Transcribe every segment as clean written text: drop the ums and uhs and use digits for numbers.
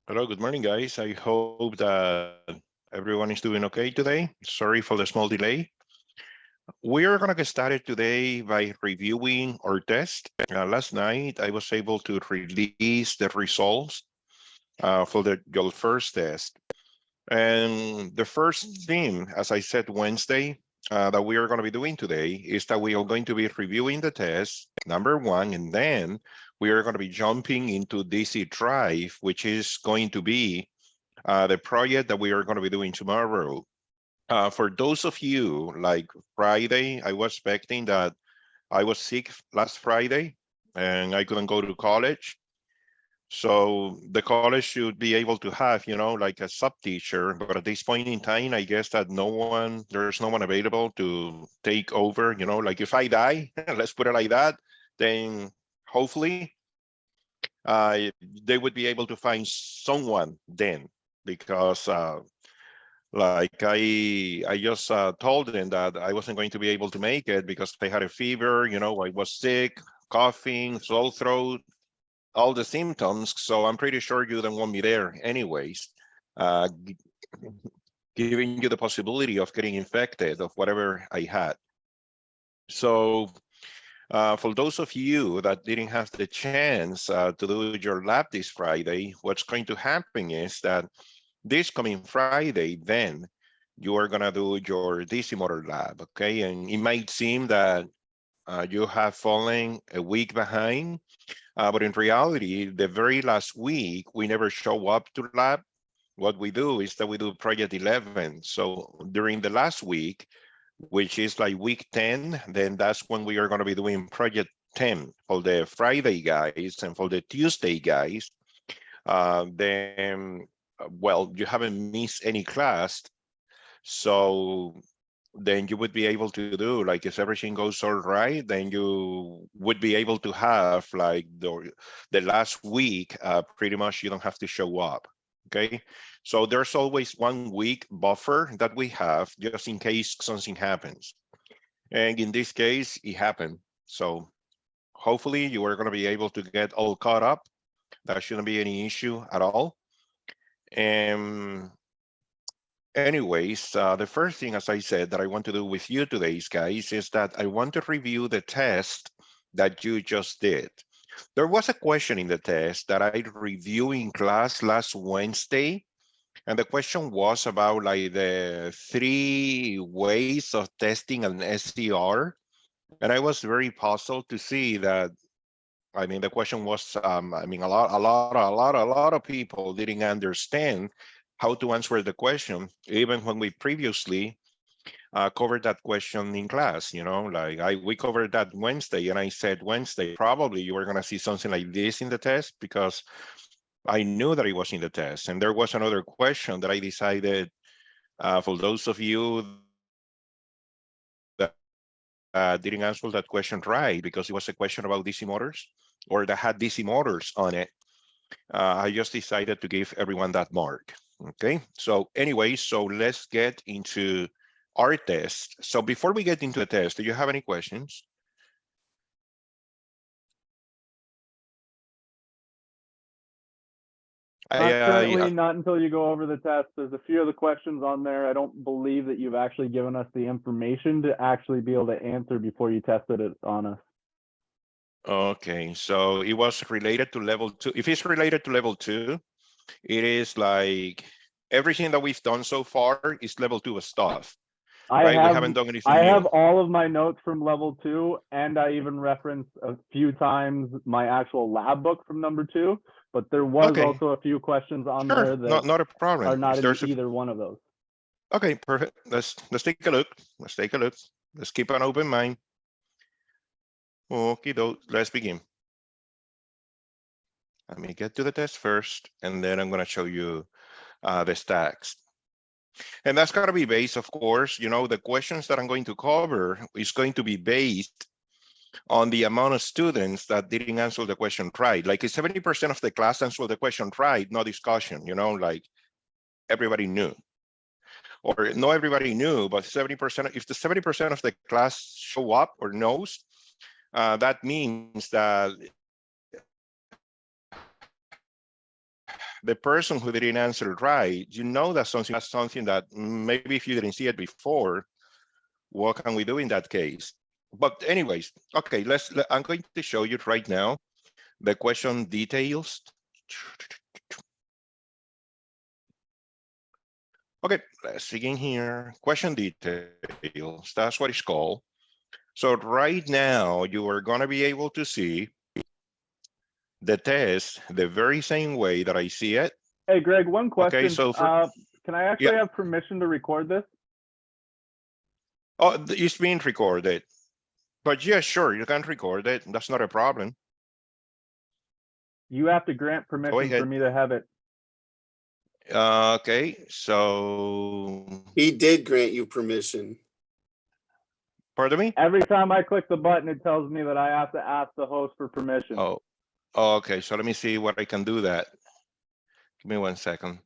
Hello, good morning, guys. I hope that everyone is doing okay today. Sorry for the small delay. We are going to get started today by reviewing our test. Last night, I was able to release the results for your first test. And the first thing, as I said Wednesday, that we are going to be doing today is that we are going to be reviewing the test, number one, and then we are going to be jumping into DC Drive, which is going to be the project that we are going to be doing tomorrow. For those of you like Friday, I was expecting that I was sick last Friday and I couldn't go to college. So the college should be able to have, like a sub teacher. But at this point in time, I guess that there's no one available to take over, like if I die, let's put it like that, then hopefully they would be able to find someone then because like I just told them that I wasn't going to be able to make it because I had a fever, I was sick, coughing, sore throat, all the symptoms. So I'm pretty sure you don't want me there anyways, uh, giving you the possibility of getting infected of whatever I had. So for those of you that didn't have the chance to do your lab this Friday, what's going to happen is that this coming Friday, then you are gonna do your DC motor lab, okay? And it might seem that you have fallen a week behind, but in reality, the very last week, we never show up to lab. What we do is that we do project 11. So during the last week, which is like week 10, then that's when we are gonna be doing project 10 for the Friday guys and for the Tuesday guys. Then, well, you haven't missed any class, so then you would be able to do, like, if everything goes all right, then you would be able to have like the last week, pretty much you don't have to show up, okay? So there's always 1 week buffer that we have just in case something happens. And in this case, it happened. So hopefully you are gonna be able to get all caught up. That shouldn't be any issue at all. And anyways, the first thing, as I said, that I want to do with you today, guys, is that I want to review the test that you just did. There was a question in the test that I reviewed in class last Wednesday, and the question was about like the 3 ways of testing an SCR. And I was very puzzled to see that, I mean, the question was, I mean, a lot of people didn't understand how to answer the question, even when we previously covered that question in class. Like we covered that Wednesday, and I said Wednesday probably you were going to see something like this in the test because I knew that it was in the test. And there was another question that I decided for those of you that didn't answer that question right because it was a question about DC motors or that had DC motors on it. I just decided to give everyone that mark. Okay, so anyway, so let's get into our test. So before we get into the test, do you have any questions? Not currently, not until you go over the test. There's a few of the questions on there. I don't believe that you've actually given us the information to actually be able to answer before you tested it on us. Okay, so it was related to level 2. If it's related to level 2, it is like everything that we've done so far is level 2 stuff, right? We haven't done anything I new. have all of my notes from level 2, and I even referenced a few times my actual lab book from number 2. But there was Okay, also a few questions on sure, there that not a problem. are If not in there's a either one of those. Okay, perfect. Let's take a look. Let's take a look. Let's keep an open mind. Okay, let's begin. Let me get to the test first, and then I'm going to show you the stacks. And that's going to be based, of course, the questions that I'm going to cover is going to be based on the amount of students that didn't answer the question right. Like if 70% of the class answered the question right, no discussion, like everybody knew. Or not everybody knew, but 70%, if the 70% of the class show up or knows, that means that the person who didn't answer right, you know that's something that maybe if you didn't see it before, what can we do in that case? But anyways, okay, I'm going to show you right now the question details. Okay, let's begin here. Question details, that's what it's called. So right now you are gonna be able to see the test the very same way that I see it. Hey, Greg, one question. Okay, so can I actually have permission to record this? Oh, it's being recorded. But yeah, sure, you can record it. That's not a problem. You have to grant permission for me to have it. Okay, so He did grant you permission. pardon me? Every time I click the button, it tells me that I have to ask the host for permission. Oh, okay. So let me see what I can do that. Give me 1 second.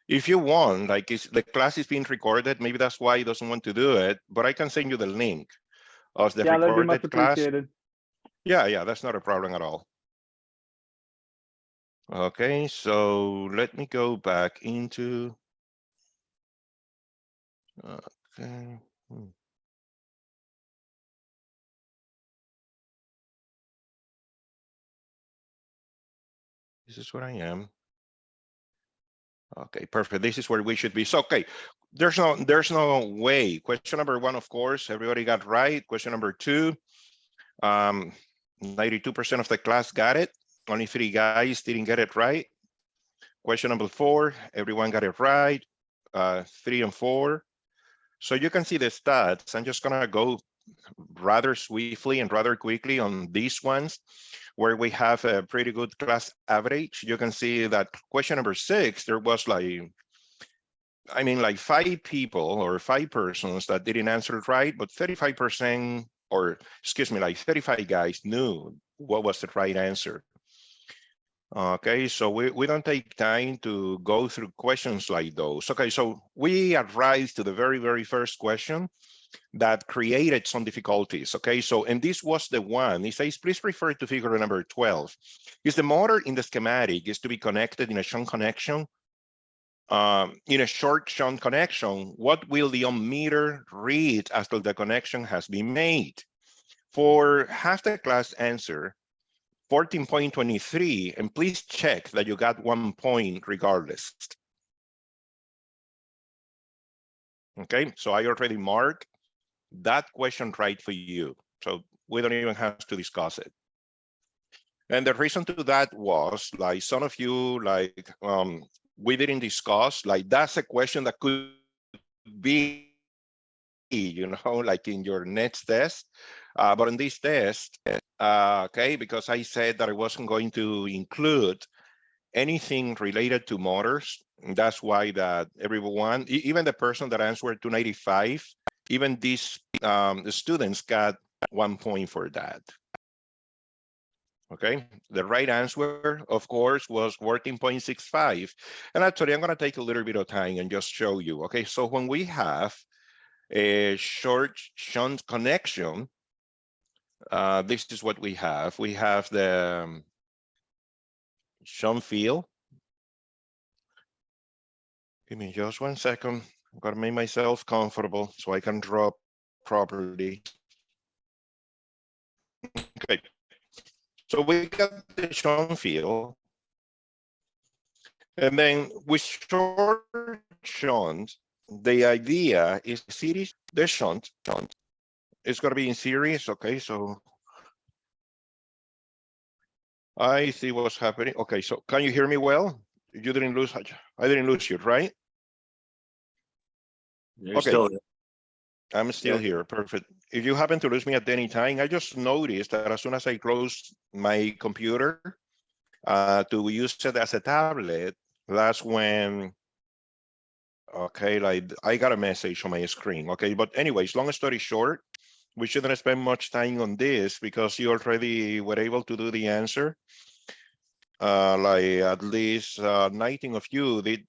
If you want, like the class is being recorded, maybe that's why he doesn't want to do it, but I can send you the link of the Yeah, that'd be much recorded class. appreciated. Yeah, that's not a problem at all. Okay, so let me go back into, okay. This is where I am. Okay, perfect. This is where we should be. So, okay, there's no way. Question number 1, of course, everybody got right. Question number 2, 92% of the class got it. Only 3 guys didn't get it right. Question number 4, everyone got it right. 3 and 4. So you can see the stats. I'm just gonna go rather swiftly and rather quickly on these ones where we have a pretty good class average. You can see that question number 6, there was like 5 people or 5 persons that didn't answer it right, but 35%, or excuse me, like 35 guys knew what was the right answer. Okay, so we don't take time to go through questions like those. Okay, so we arrived to the very, very first question that created some difficulties. Okay, so, and this was the one, it says, please refer to figure number 12. Is the motor in the schematic is to be connected in a shunt connection? In a short shunt connection, what will the ohm meter read after the connection has been made? For half the class answer, 14.23, and please check that you got 1 point regardless. Okay, so I already marked that question right for you. So we don't even have to discuss it. And the reason to that was, like, some of you, like, we didn't discuss, like, that's a question that could be, like in your next test. But in this test, okay, because I said that I wasn't going to include anything related to motors, that's why that everyone, even the person that answered 295, even these the students got 1 point for that. Okay, the right answer, of course, was 14.65. And actually, I'm going to take a little bit of time and just show you. Okay, so when we have a short shunt connection, this is what we have. We have the shunt field. Give me just 1 second. I've got to make myself comfortable so I can draw properly. Okay, so we got the shunt field. And then with short shunt, the idea is series, the shunt is going to be in series. Okay, so I see what's happening. Okay, so can you hear me well? You didn't lose, I didn't lose you, right? You're okay, still I'm still here. Perfect. If you happen to lose me at any time, I just noticed that as soon as I close my computer to use it as a tablet, that's when, okay, like I got a message on my screen. Okay, but anyways, long story short, we shouldn't spend much time on this because you already were able to do the answer. Like at least 19 of you did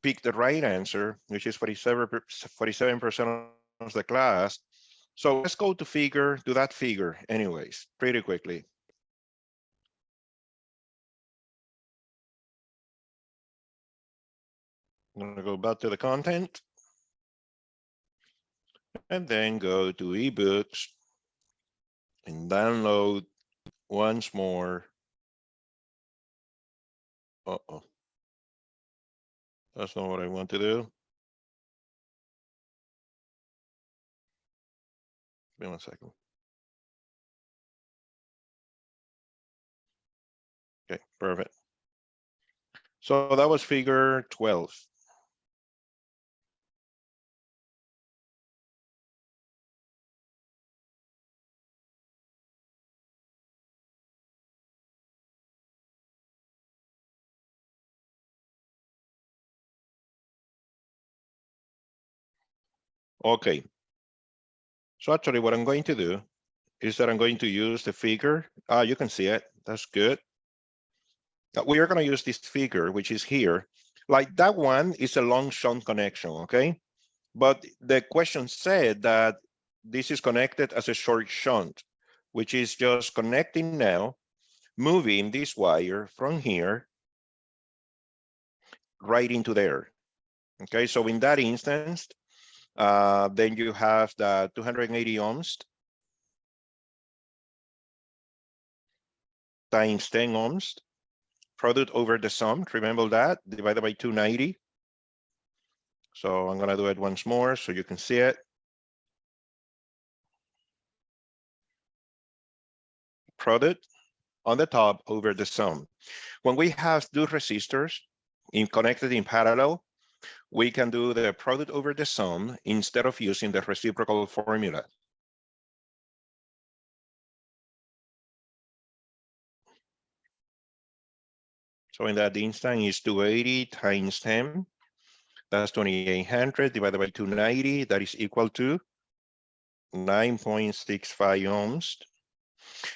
pick the right answer, which is 47% of the class. So let's go to that figure anyways, pretty quickly. I'm gonna go back to the content. And then go to eBooks and download once more. Uh-oh. That's not what I want to do. Give me 1 second. Okay, perfect. So that was figure 12. Okay. So actually what I'm going to do is that I'm going to use the figure. You can see it. That's good. We are going to use this figure, which is here. Like that one is a long shunt connection, okay? But the question said that this is connected as a short shunt, which is just connecting now, moving this wire from here right into there. Okay, so in that instance, then you have the 280 ohms times 10 ohms, product over the sum, remember that, divided by 290. So I'm gonna do it once more so you can see it. Product on the top over the sum. When we have two resistors connected in parallel, we can do the product over the sum instead of using the reciprocal formula. So in that instance, is 280 times 10. That's 2800 divided by 290. That is equal to 9.65 ohms.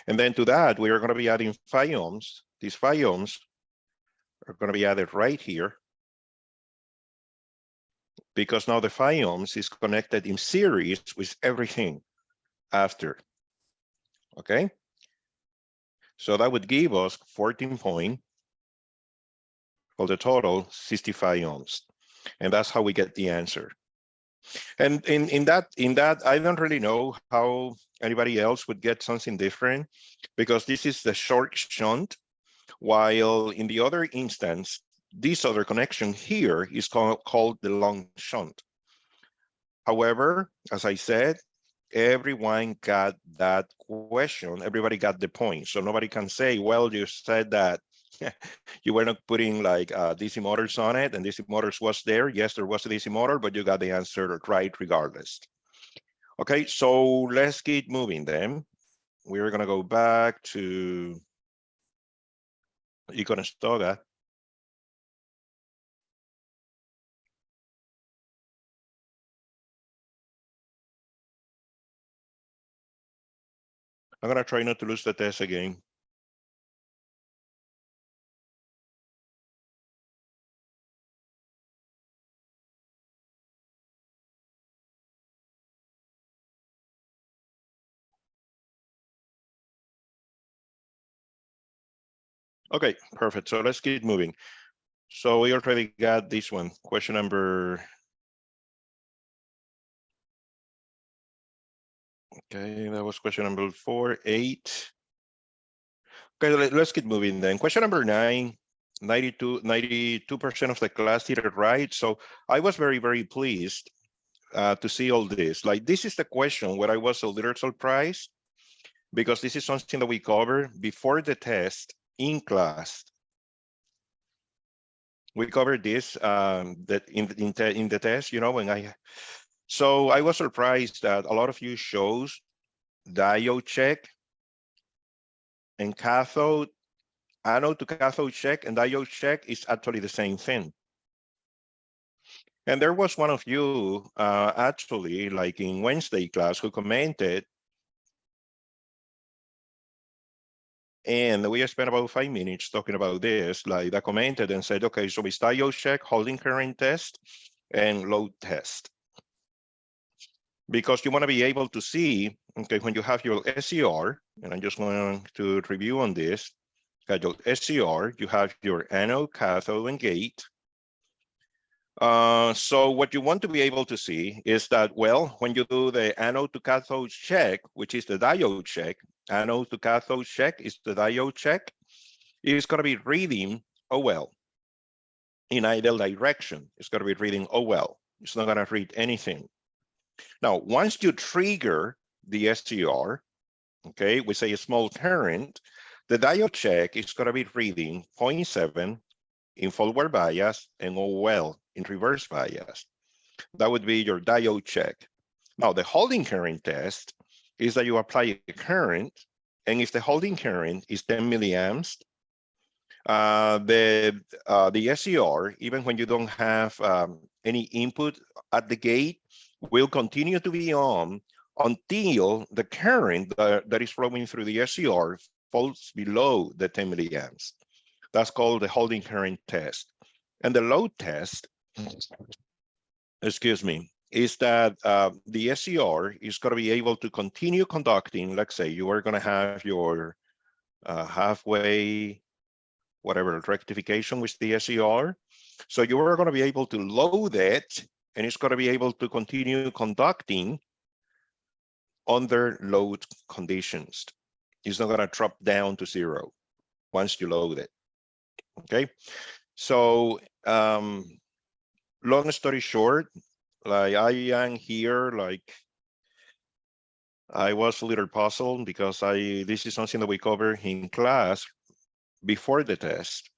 And then to that, we are going to be adding 5 ohms. These 5 ohms are going to be added right here, because now the 5 ohms is connected in series with everything after. Okay? So that would give us 14 point, well, the total 65 ohms. And that's how we get the answer. And in that, I don't really know how anybody else would get something different, because this is the short shunt, while in the other instance, this other connection here is called the long shunt. However, as I said, everyone got that question. Everybody got the point. So nobody can say, well, you said that you were not putting like DC motors on it, and DC motors was there. Yes, there was a DC motor, but you got the answer right regardless. Okay, so let's keep moving then. We're gonna go back to Iconestoga. I'm gonna try not to lose the test again. Okay, perfect. So let's keep moving. So we already got this one, question number. Okay, that was question number 4, 8. Okay, let's keep moving then. Question number 9, 92% of the class did it right. So I was very, very pleased to see all this. Like, this is the question where I was a little surprised, because this is something that we covered before the test in class. We covered this that in the test, you know, so I was surprised that a lot of you shows diode check and cathode, anode to cathode check and diode check is actually the same thing. And there was one of you actually, like in Wednesday class, who commented, and we spent about 5 minutes talking about this, like that commented and said, okay, so it's diode check, holding current test, and load test. Because you want to be able to see, okay, when you have your SCR, and I'm just going to review on this, got your SCR, you have your anode, cathode, and gate. So what you want to be able to see is that, well, when you do the anode to cathode check, which is the diode check, anode to cathode check is the diode check, it's going to be reading OL in either direction. It's going to be reading OL. It's not going to read anything. Now, once you trigger the SCR, okay, we say a small current, the diode check is going to be reading 0.7 in forward bias and OL in reverse bias. That would be your diode check. Now, the holding current test is that you apply a current, and if the holding current is 10 milliamps, the SCR, even when you don't have any input at the gate, will continue to be on until the current that is flowing through the SCR falls below the 10 milliamps. That's called the holding current test. And the load test, excuse me, is that the SCR is going to be able to continue conducting. Let's say you are going to have your halfway, whatever, rectification with the SCR. So you are going to be able to load it, and it's going to be able to continue conducting under load conditions. It's not going to drop down to 0 once you load it. Okay, so long story short, like I am here, like I was a little puzzled because this is something that we cover in class before the test.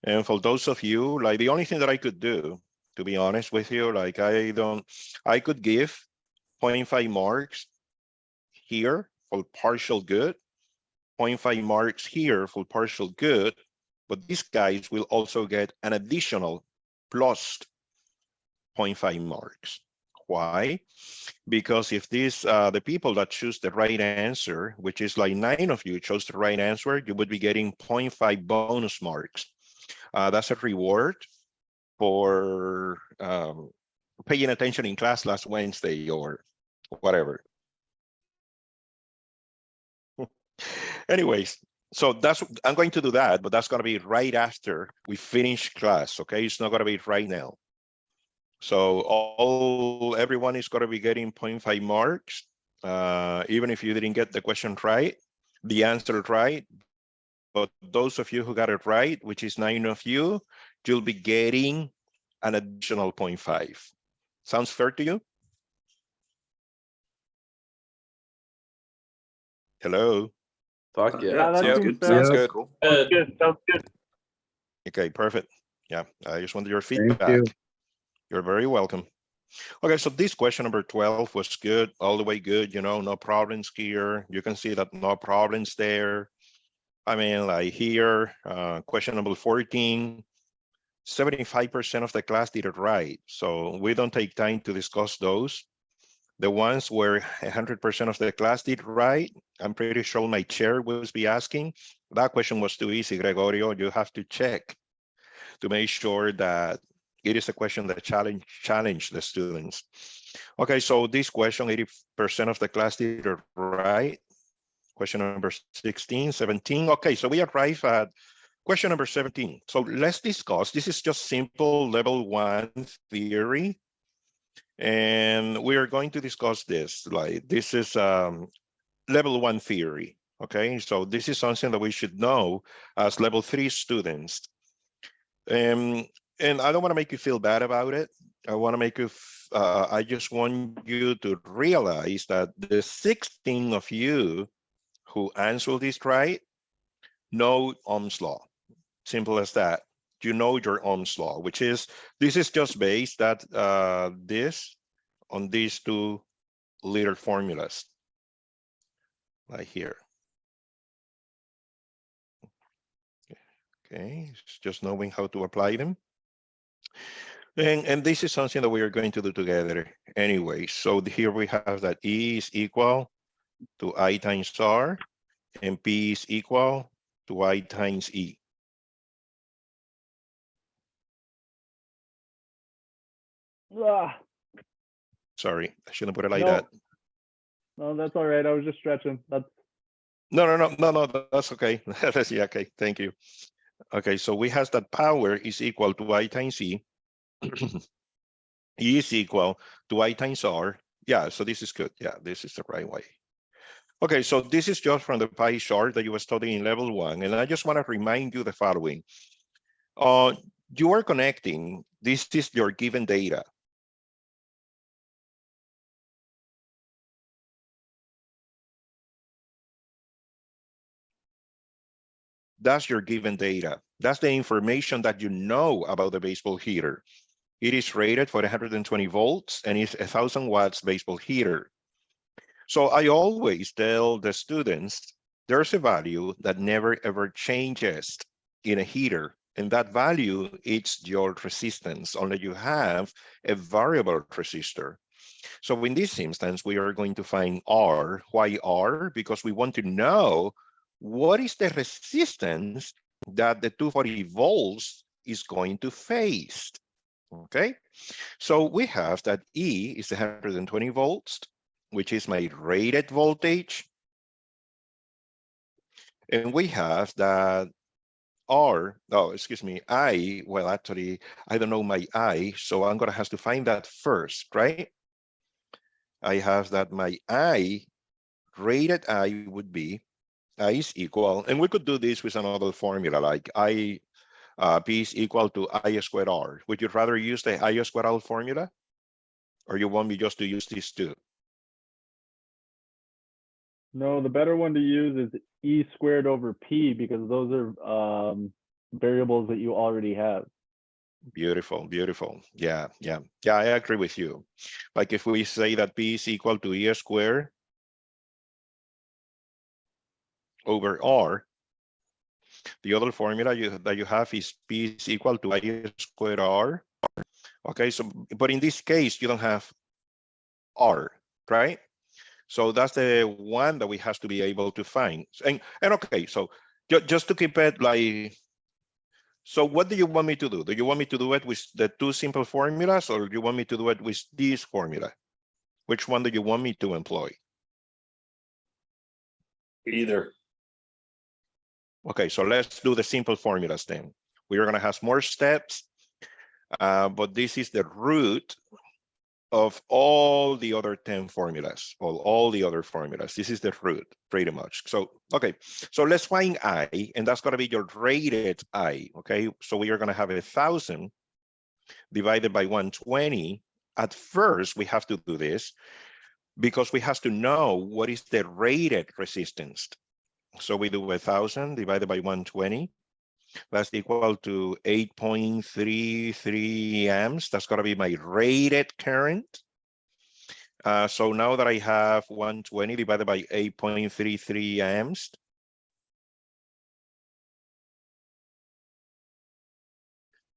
And for those of you, like the only thing that I could do, to be honest with you, like I could give 0.5 marks here for partial good, 0.5 marks here for partial good, but these guys will also get an additional plus 0.5 marks. Why? Because if the people that choose the right answer, which is like 9 of you chose the right answer, you would be getting 0.5 bonus marks. That's a reward for paying attention in class last Wednesday or whatever. Anyways, so I'm going to do that, but that's going to be right after we finish class, okay? It's not going to be right now. So everyone is going to be getting 0.5 marks, even if you didn't get the question right, the answer right. But those of you who got it right, which is 9 of you, you'll be getting an additional 0.5. Sounds fair to you? Hello? Fuck yeah. Yeah, that Sounds seems good. fair. Sounds Yeah. good. Cool. Sounds good. Okay, perfect. Yeah, I just wanted your Thank feedback. you. You're very welcome. Okay, so this question number 12 was good, all the way good, no problems here. You can see that no problems there. I mean, like here, question number 14, 75% of the class did it right. So we don't take time to discuss those. The ones where 100% of the class did right, I'm pretty sure my chair will be asking. That question was too easy, Gregorio. You have to check to make sure that it is a question that challenge the students. Okay, so this question, 80% of the class did it right. Question number 16, 17. Okay, so we arrive at question number 17. So let's discuss, this is just simple level 1 theory. And we are going to discuss this, like this is level 1 theory, okay? So this is something that we should know as level 3 students. And I don't want to make you feel bad about it. I want to make you, I just want you to realize that the 16 of you who answer this right know Ohm's law. Simple as that. You know your Ohm's law, which is, this is just based that on these two little formulas, like here. Okay, it's just knowing how to apply them. And this is something that we are going to do together anyway. So here we have that E is equal to I times R, and P is equal to I times E. Sorry, I shouldn't put it like that. No, that's all right. I was just stretching. That's No, that's okay. Yeah, okay, thank you. Okay, so we have that power is equal to I times E. E is equal to I times R. Yeah, so this is good. Yeah, this is the right way. Okay, so this is just from the pie chart that you were studying in level 1. And I just want to remind you the following. You are connecting, this is your given data. That's your given data. That's the information that you know about the baseball heater. It is rated for 120 volts and it's 1,000 watts baseball heater. So I always tell the students, there's a value that never ever changes in a heater. And that value is your resistance, only you have a variable resistor. So in this instance, we are going to find R. Why R? Because we want to know what is the resistance that the 240 volts is going to face. Okay, so we have that E is 120 volts, which is my rated voltage. And we have that I, well, actually, I don't know my I, so I'm gonna have to find that first, right? I have that my I, rated I would be, I is equal, and we could do this with another formula, like I, P is equal to I squared R. Would you rather use the I squared R formula? Or you want me just to use these two? No, the better one to use is E squared over P because those are variables that you already have. Beautiful, beautiful. Yeah, I agree with you. Like if we say that P is equal to E squared over R, the other formula that you have is P is equal to I squared R. Okay, so, but in this case, you don't have R, right? So that's the one that we have to be able to find. And okay, so just to keep it like, so what do you want me to do? Do you want me to do it with the two simple formulas, or do you want me to do it with this formula? Which one do you want me to employ? Either. Okay, so let's do the simple formulas then. We are going to have more steps, but this is the root of all the other 10 formulas, all the other formulas. This is the root, pretty much. So, okay, so let's find I, and that's going to be your rated I, okay? So we are going to have 1,000 divided by 120. At first, we have to do this because we have to know what is the rated resistance. So we do 1,000 divided by 120. That's equal to 8.33 amps. That's going to be my rated current. So now that I have 120 divided by 8.33 amps,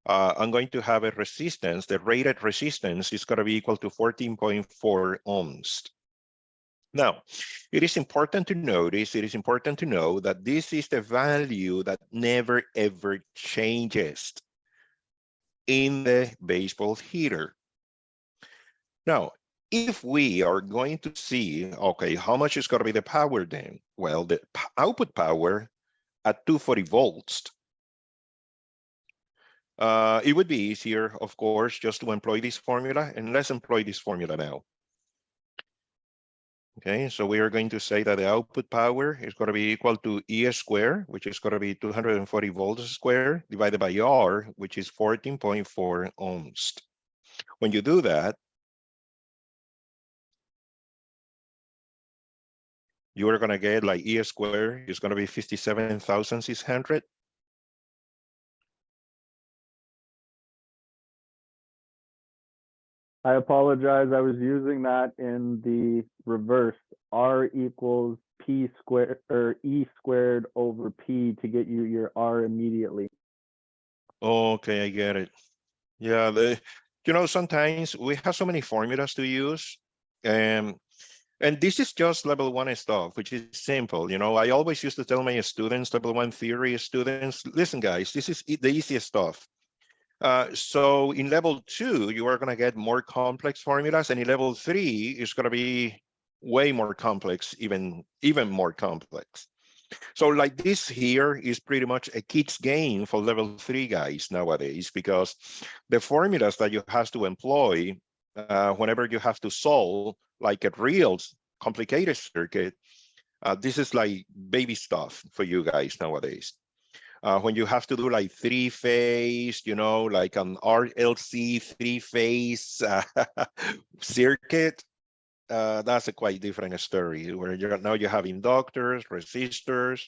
I'm going to have a resistance. The rated resistance is going to be equal to 14.4 ohms. Now, it is important to notice, it is important to know that this is the value that never ever changes in the baseball heater. Now, if we are going to see, okay, how much is going to be the power then? Well, the output power at 240 volts, it would be easier, of course, just to employ this formula, and let's employ this formula now. Okay, so we are going to say that the output power is going to be equal to E squared, which is going to be 240 volts squared, divided by R, which is 14.4 ohms. When you do that, you are going to get like E squared is going to be 57,600. I apologize. I was using that in the reverse. R equals P squared or E squared over P to get you your R immediately. Okay, I get it. Yeah, sometimes we have so many formulas to use. And this is just level 1 stuff, which is simple. I always used to tell my students, level 1 theory students, listen, guys, this is the easiest stuff. So in level 2, you are going to get more complex formulas, and in level 3, it's going to be way more complex, even more complex. So like this here is pretty much a kid's game for level 3 guys nowadays, because the formulas that you have to employ whenever you have to solve like a real complicated circuit, this is like baby stuff for you guys nowadays. When you have to do like 3-phase, you know, like an RLC 3-phase circuit, that's a quite different story, where now you have inductors, resistors,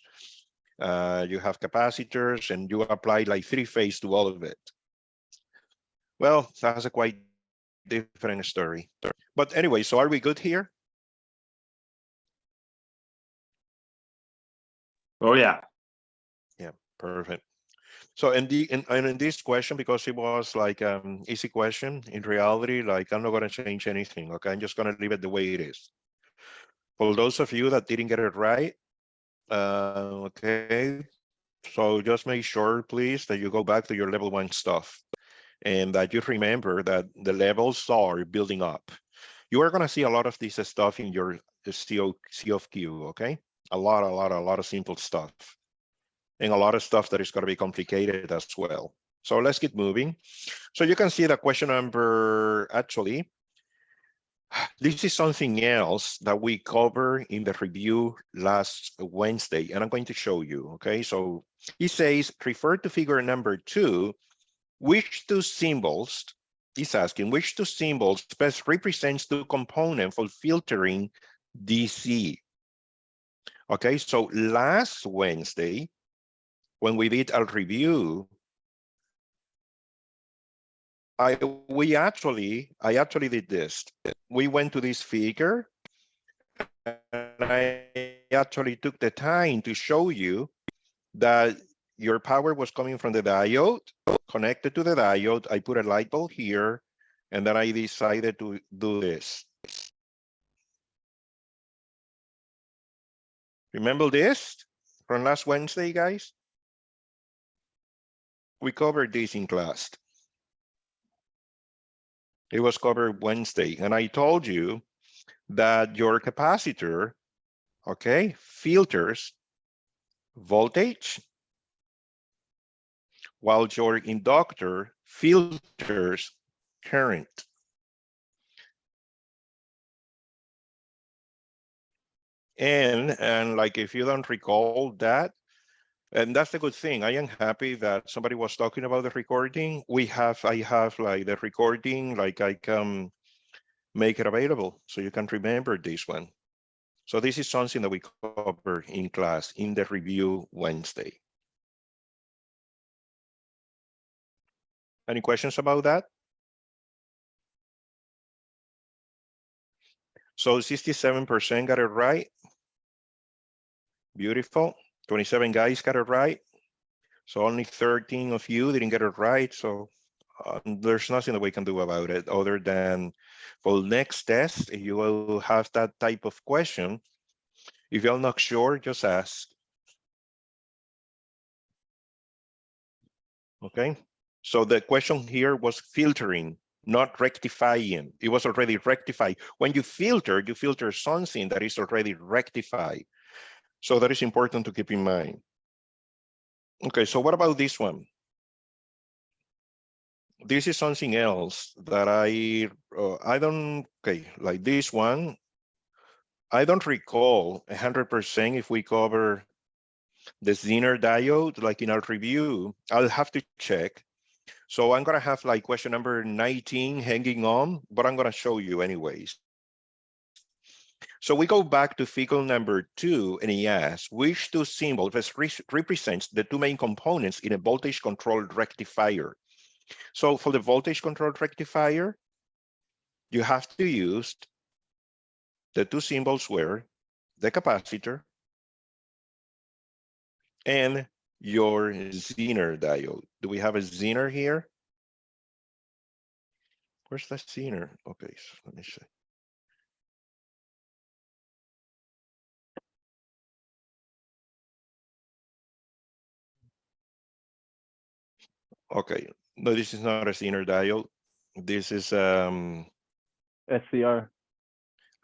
you have capacitors, and you apply like 3-phase to all of it. Well, that's a quite different story. But anyway, so are we good here? Oh, yeah. Yeah, perfect. So in this question, because it was like easy question, in reality, like I'm not going to change anything. Okay, I'm just going to leave it the way it is. For those of you that didn't get it right, okay, so just make sure, please, that you go back to your level 1 stuff, and that you remember that the levels are building up. You are going to see a lot of this stuff in your C of Q, okay? A lot of simple stuff, and a lot of stuff that is going to be complicated as well. So let's get moving. So you can see the question number, actually, this is something else that we covered in the review last Wednesday, and I'm going to show you, okay? So it says, refer to figure number 2, which two symbols, it's asking, which two symbols best represents two components for filtering DC? Okay, so last Wednesday, when we did a review, I actually did this. We went to this figure, and I actually took the time to show you that your power was coming from the diode, connected to the diode. I put a light bulb here, and then I decided to do this. Remember this from last Wednesday, guys? We covered this in class. It was covered Wednesday, and I told you that your capacitor, okay, filters voltage, while your inductor filters current. And like, if you don't recall that, and that's a good thing. I am happy that somebody was talking about the recording. I have like the recording, like I can make it available so you can remember this one. So this is something that we covered in class in the review Wednesday. Any questions about that? So 67% got it right. Beautiful. 27 guys got it right. So only 13 of you didn't get it right. So there's nothing that we can do about it other than for the next test, if you will have that type of question, if you're not sure, just ask. Okay. So the question here was filtering, not rectifying. It was already rectified. When you filter something that is already rectified. So that is important to keep in mind. Okay, so what about this one? This is something else that I don't, okay, like this one, I don't recall 100% if we cover the Zener diode, like in our review. I'll have to check. So I'm gonna have like question number 19 hanging on, but I'm gonna show you anyways. So we go back to figure number 2, and he asks, which two symbols represents the two main components in a voltage controlled rectifier? So for the voltage controlled rectifier, you have to use the two symbols were the capacitor and your Zener diode. Do we have a Zener here? Where's the Zener? Okay, so let me see. Okay, no, this is not a Zener diode. This is SCR.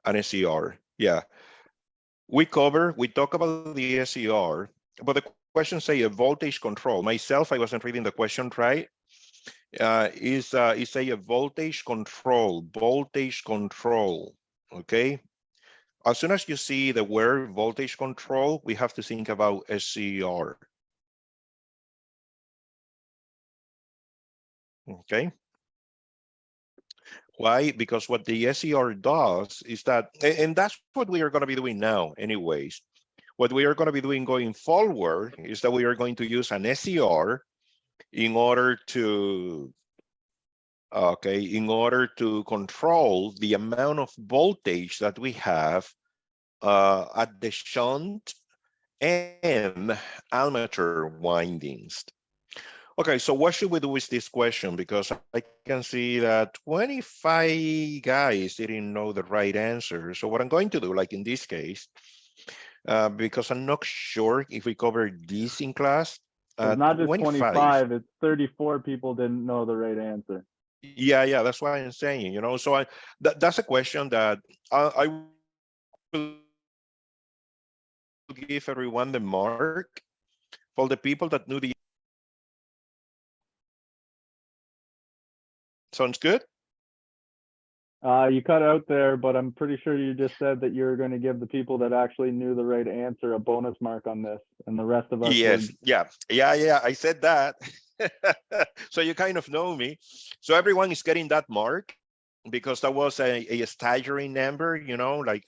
an SCR. Yeah. we talk about the SCR, but the question say a voltage control. Myself, I wasn't reading the question right. Is a voltage control, okay? As soon as you see the word voltage control, we have to think about SCR. Okay. Why? Because what the SCR does is that, and that's what we are going to be doing now anyways. What we are going to be doing going forward is that we are going to use an SCR in order to, okay, in order to control the amount of voltage that we have at the shunt and armature windings. Okay, so what should we do with this question? Because I can see that 25 guys didn't know the right answer. So what I'm going to do, like in this case, because I'm not sure if we covered this in class. It's not just 25. 25, it's 34 people didn't know the right answer. Yeah, that's why I'm saying, you know, so that's a question that I will give everyone the mark for the people that knew the. Sounds good? You cut out there, but I'm pretty sure you just said that you're going to give the people that actually knew the right answer a bonus mark on this, and the rest of us. Yes, yeah, I said that. So you kind of know me. So everyone is getting that mark because that was a staggering number, you know, like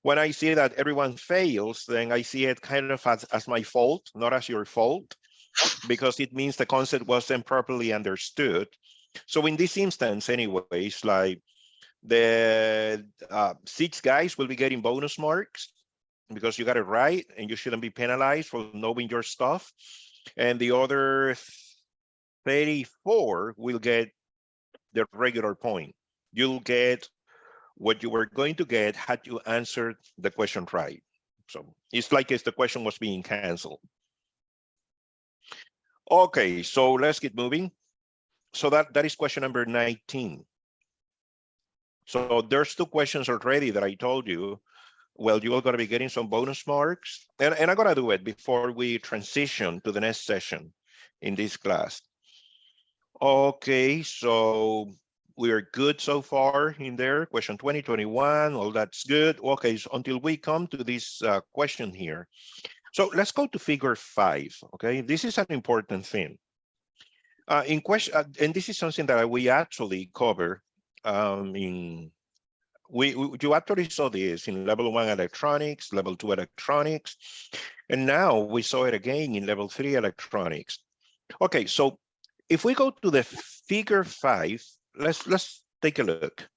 when I see that everyone fails, then I see it kind of as my fault, not as your fault, because it means the concept wasn't properly understood. So in this instance, anyways, like the 6 guys will be getting bonus marks because you got it right and you shouldn't be penalized for knowing your stuff. And the other 34 will get the regular point. You'll get what you were going to get had you answered the question right. So it's like if the question was being canceled. Okay, so let's get moving. So that is question number 19. So there's 2 questions already that I told you. Well, you are going to be getting some bonus marks. And I'm going to do it before we transition to the next session in this class. Okay, so we are good so far in there. Question 20, 21, all that's good. Okay, so until we come to this question here. So let's go to figure 5, okay? This is an important thing. In question, and this is something that we actually cover you actually saw this in level 1 electronics, level 2 electronics, and now we saw it again in level 3 electronics. Okay, so if we go to the figure 5, let's take a look.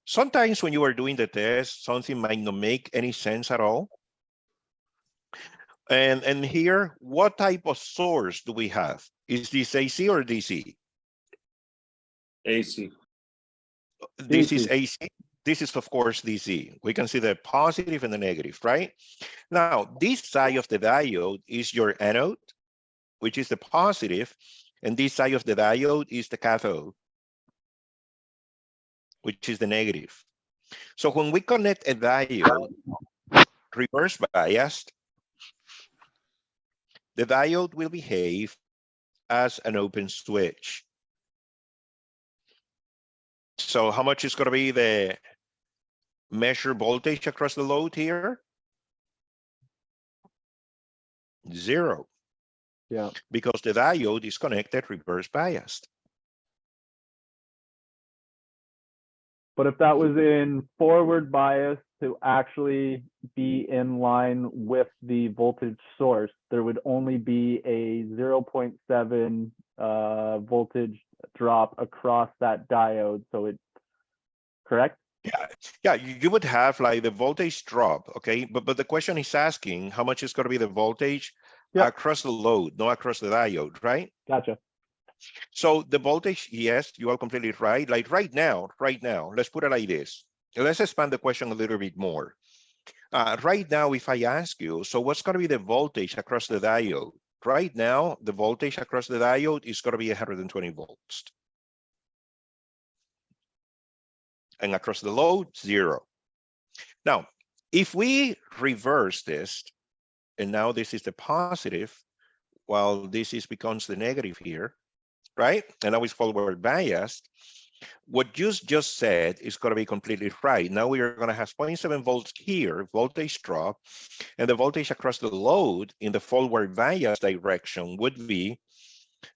Sometimes when you are doing the test, something might not make any sense at all. And here, what type of source do we have? Is this AC or DC? AC. This is DC. AC. This is, of course, DC. We can see the positive and the negative, right? Now, this side of the diode is your anode, which is the positive, and this side of the diode is the cathode, which is the negative. So when we connect a diode reverse biased, the diode will behave as an open switch. So how much is going to be the measured voltage across the load here? 0. Yeah. Because the diode is connected reverse biased. But if that was in forward bias to actually be in line with the voltage source, there would only be a 0.7 voltage drop across that diode. So it, correct? Yeah, you would have like the voltage drop, okay? But the question is asking how much is going to be the voltage across the load, not across the diode, right? Gotcha. So the voltage, yes, you are completely right. Like right now, let's put it like this. Let's expand the question a little bit more. Right now, if I ask you, so what's going to be the voltage across the diode? Right now, the voltage across the diode is going to be 120 volts. And across the load, 0. Now, if we reverse this, and now this is the positive, while this is becomes the negative here, right? And now it's forward biased. What you just said is going to be completely right. Now we are going to have 0.7 volts here, voltage drop, and the voltage across the load in the forward bias direction would be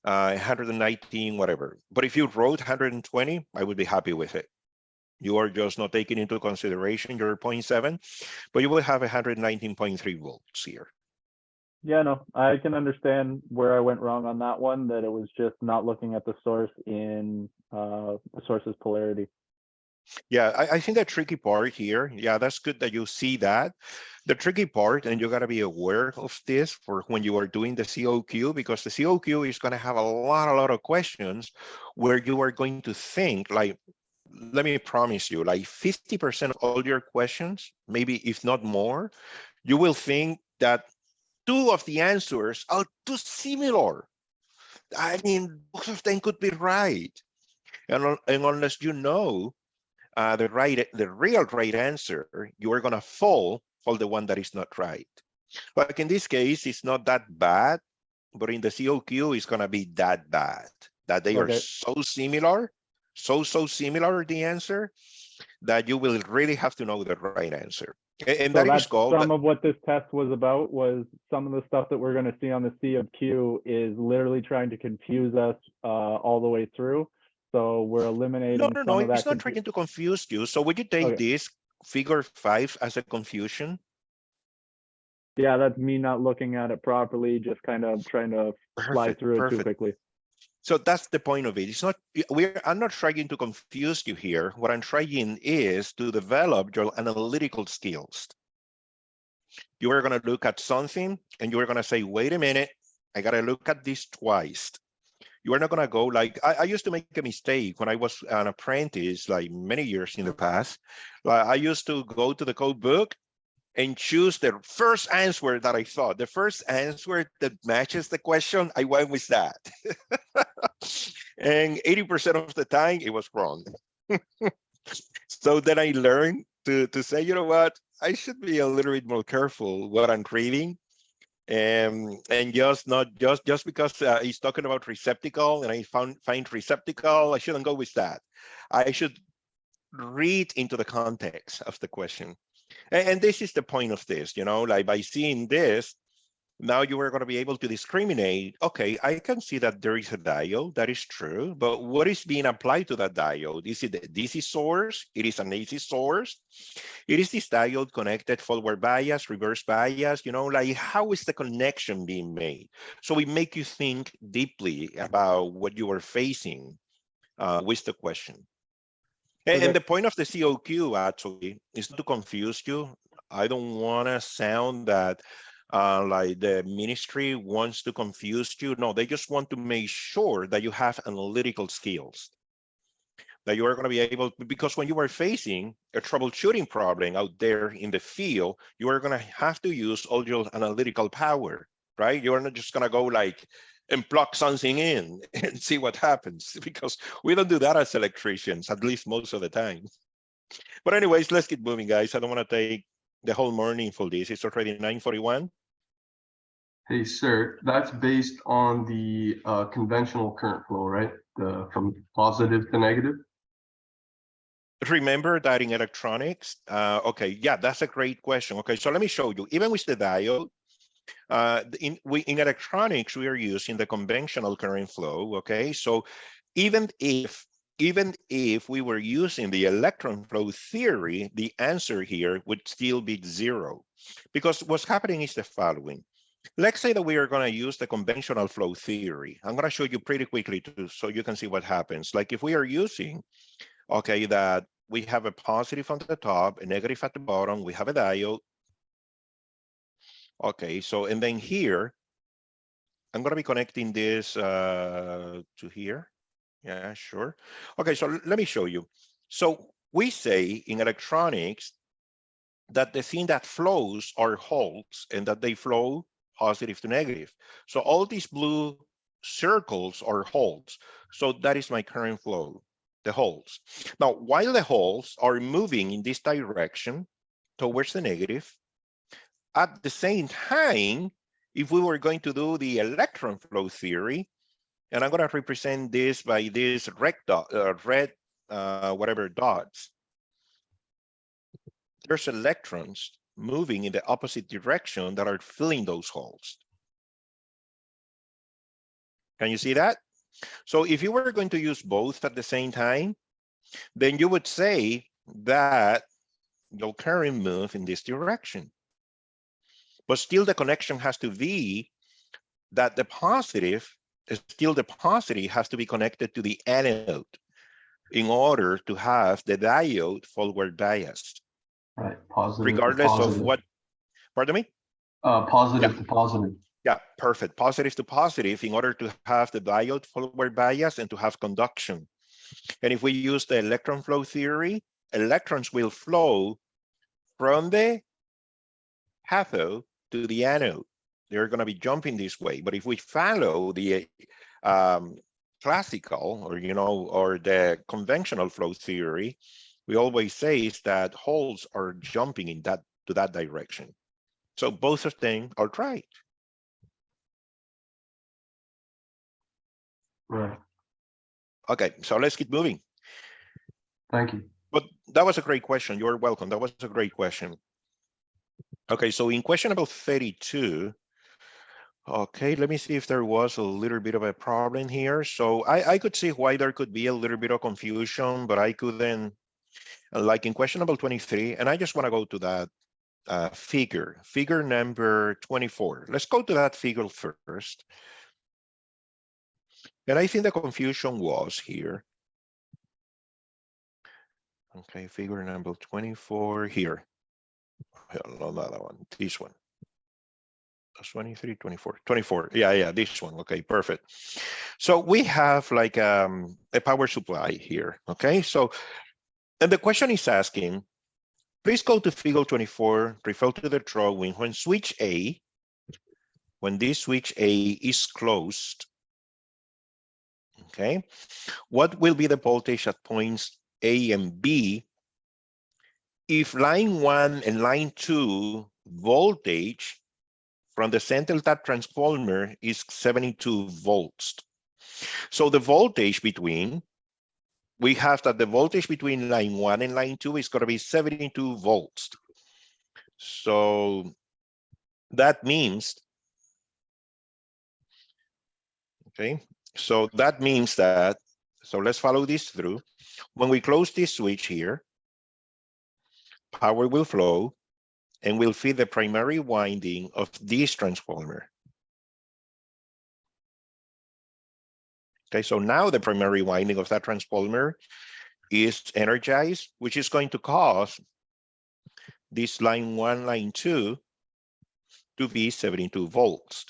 119, whatever. But if you wrote 120, I would be happy with it. You are just not taking into consideration your 0.7, but you will have 119.3 volts here. Yeah, no, I can understand where I went wrong on that one, that it was just not looking at the source in the source's polarity. Yeah, I think the tricky part here, yeah, that's good that you see that. The tricky part, and you got to be aware of this for when you are doing the COQ, because the COQ is going to have a lot of questions where you are going to think like, let me promise you, like 50% of all your questions, maybe if not more, you will think that two of the answers are too similar. I mean, both of them could be right. And unless you know the real right answer, you are going to fall for the one that is not right. Like in this case, it's not that bad, but in the COQ, it's going to be that bad, that they are Okay. so similar, so similar, the answer, that you will really have to know the right answer. And So that is that's called, some of what this test was about, was some of the stuff that we're going to see on the C of Q is literally trying to confuse us all the way through. So we're eliminating no, some of it's that. not trying to confuse you. So would you take Okay. this figure 5 as a confusion? Yeah, that's me not looking at it properly, just kind of trying to fly through it too quickly. So that's the point of it. It's not, I'm not trying to confuse you here. What I'm trying is to develop your analytical skills. You are going to look at something and you are going to say, wait a minute, I got to look at this twice. You are not going to go like, I used to make a mistake when I was an apprentice, like many years in the past. Like I used to go to the code book and choose the first answer that I thought. The first answer that matches the question, I went with that. And 80% of the time, it was wrong. So then I learned to say, you know what, I should be a little bit more careful what I'm reading. And just not just because he's talking about receptacle and I find receptacle, I shouldn't go with that. I should read into the context of the question. And this is the point of this, you know, like by seeing this, now you are going to be able to discriminate. Okay, I can see that there is a diode, that is true, but what is being applied to that diode? Is it a DC source? It is an AC source? It is this diode connected forward bias, reverse bias, you know, like how is the connection being made? So we make you think deeply about what you are facing with the question. And the point of the COQ actually is to confuse you. I don't want to sound that like the ministry wants to confuse you. No, they just want to make sure that you have analytical skills, that you are going to be able to, because when you are facing a troubleshooting problem out there in the field, you are going to have to use all your analytical power, right? You are not just going to go like and plug something in and see what happens, because we don't do that as electricians, at least most of the time. But anyways, let's get moving, guys. I don't want to take the whole morning for this. It's already 9:41. Hey, sir, that's based on the conventional current flow, right? From positive to negative? Remember that in electronics, okay, yeah, that's a great question. Okay, so let me show you. Even with the diode, in electronics, we are using the conventional current flow, okay? So even if we were using the electron flow theory, the answer here would still be 0. Because what's happening is the following. Let's say that we are going to use the conventional flow theory. I'm going to show you pretty quickly so you can see what happens. Like if we are using, okay, that we have a positive on the top, a negative at the bottom, we have a diode. Okay, so, and then here, I'm going to be connecting this to here. Yeah, sure. Okay, so let me show you. So we say in electronics that the thing that flows are holes and that they flow positive to negative. So all these blue circles are holes. So that is my current flow, the holes. Now, while the holes are moving in this direction, towards the negative. At the same time, if we were going to do the electron flow theory, and I'm going to represent this by this red whatever dots, there's electrons moving in the opposite direction that are filling those holes. Can you see that? So if you were going to use both at the same time, then you would say that your current move in this direction. But still the connection has to be that the positive has to be connected to the anode in order to have the diode forward biased. Right, positive to Regardless of positive. what, pardon me? Positive to positive. Yeah, perfect. Positive to positive in order to have the diode forward bias and to have conduction. And if we use the electron flow theory, electrons will flow from the cathode to the anode. They're going to be jumping this way. But if we follow the classical or the conventional flow theory, we always say is that holes are jumping in to that direction. So both of them are right. Right. Okay, so let's keep moving. Thank you. But that was a great question. You're welcome. That was a great question. Okay, so in question about 32, okay, let me see if there was a little bit of a problem here. So I could see why there could be a little bit of confusion, but I couldn't, like in question number 23, and I just want to go to that figure number 24. Let's go to that figure first. And I think the confusion was here. Okay, figure number 24 here. No, not that one, this one. 23, 24. Yeah, this one. Okay, perfect. So we have like a power supply here. Okay, so, and the question is asking, please go to figure 24, refer to the drawing when switch A, when this switch A is closed. Okay, what will be the voltage at points A and B if line 1 and line 2 voltage from the central tap transformer is 72 volts. So the voltage between, we have that the voltage between line 1 and line 2 is going to be 72 volts. So that means, okay, so that means that, so let's follow this through. When we close this switch here, power will flow and will feed the primary winding of this transformer. Okay, so now the primary winding of that transformer is energized, which is going to cause this line 1, line 2 to be 72 volts.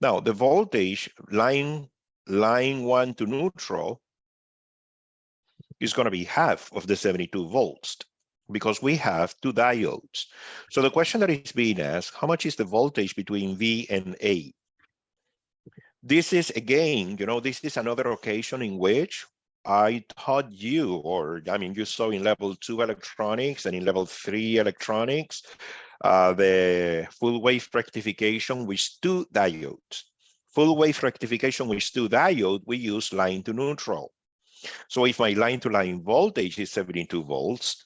Now the voltage line 1 to neutral is going to be half of the 72 volts because we have two diodes. So the question that is being asked, how much is the voltage between V and A? This is again, this is another occasion in which I taught you, or I mean, you saw in level 2 electronics and in level 3 electronics, the full wave rectification with two diodes. Full wave rectification with two diodes, we use line to neutral. So if my line to line voltage is 72 volts,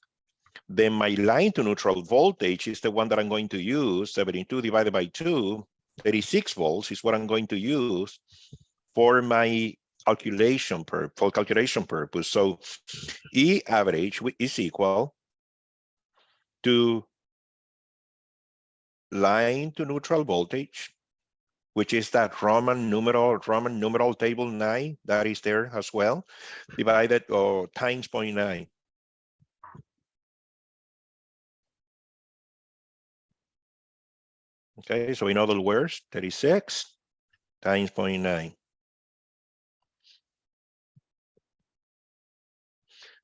then my line to neutral voltage is the one that I'm going to use, 72 divided by 2, 36 volts is what I'm going to use for my calculation purpose. So E average is equal to line to neutral voltage, which is that Roman numeral table 9 that is there as well, divided or times 0.9. Okay, so in other words, 36 times 0.9,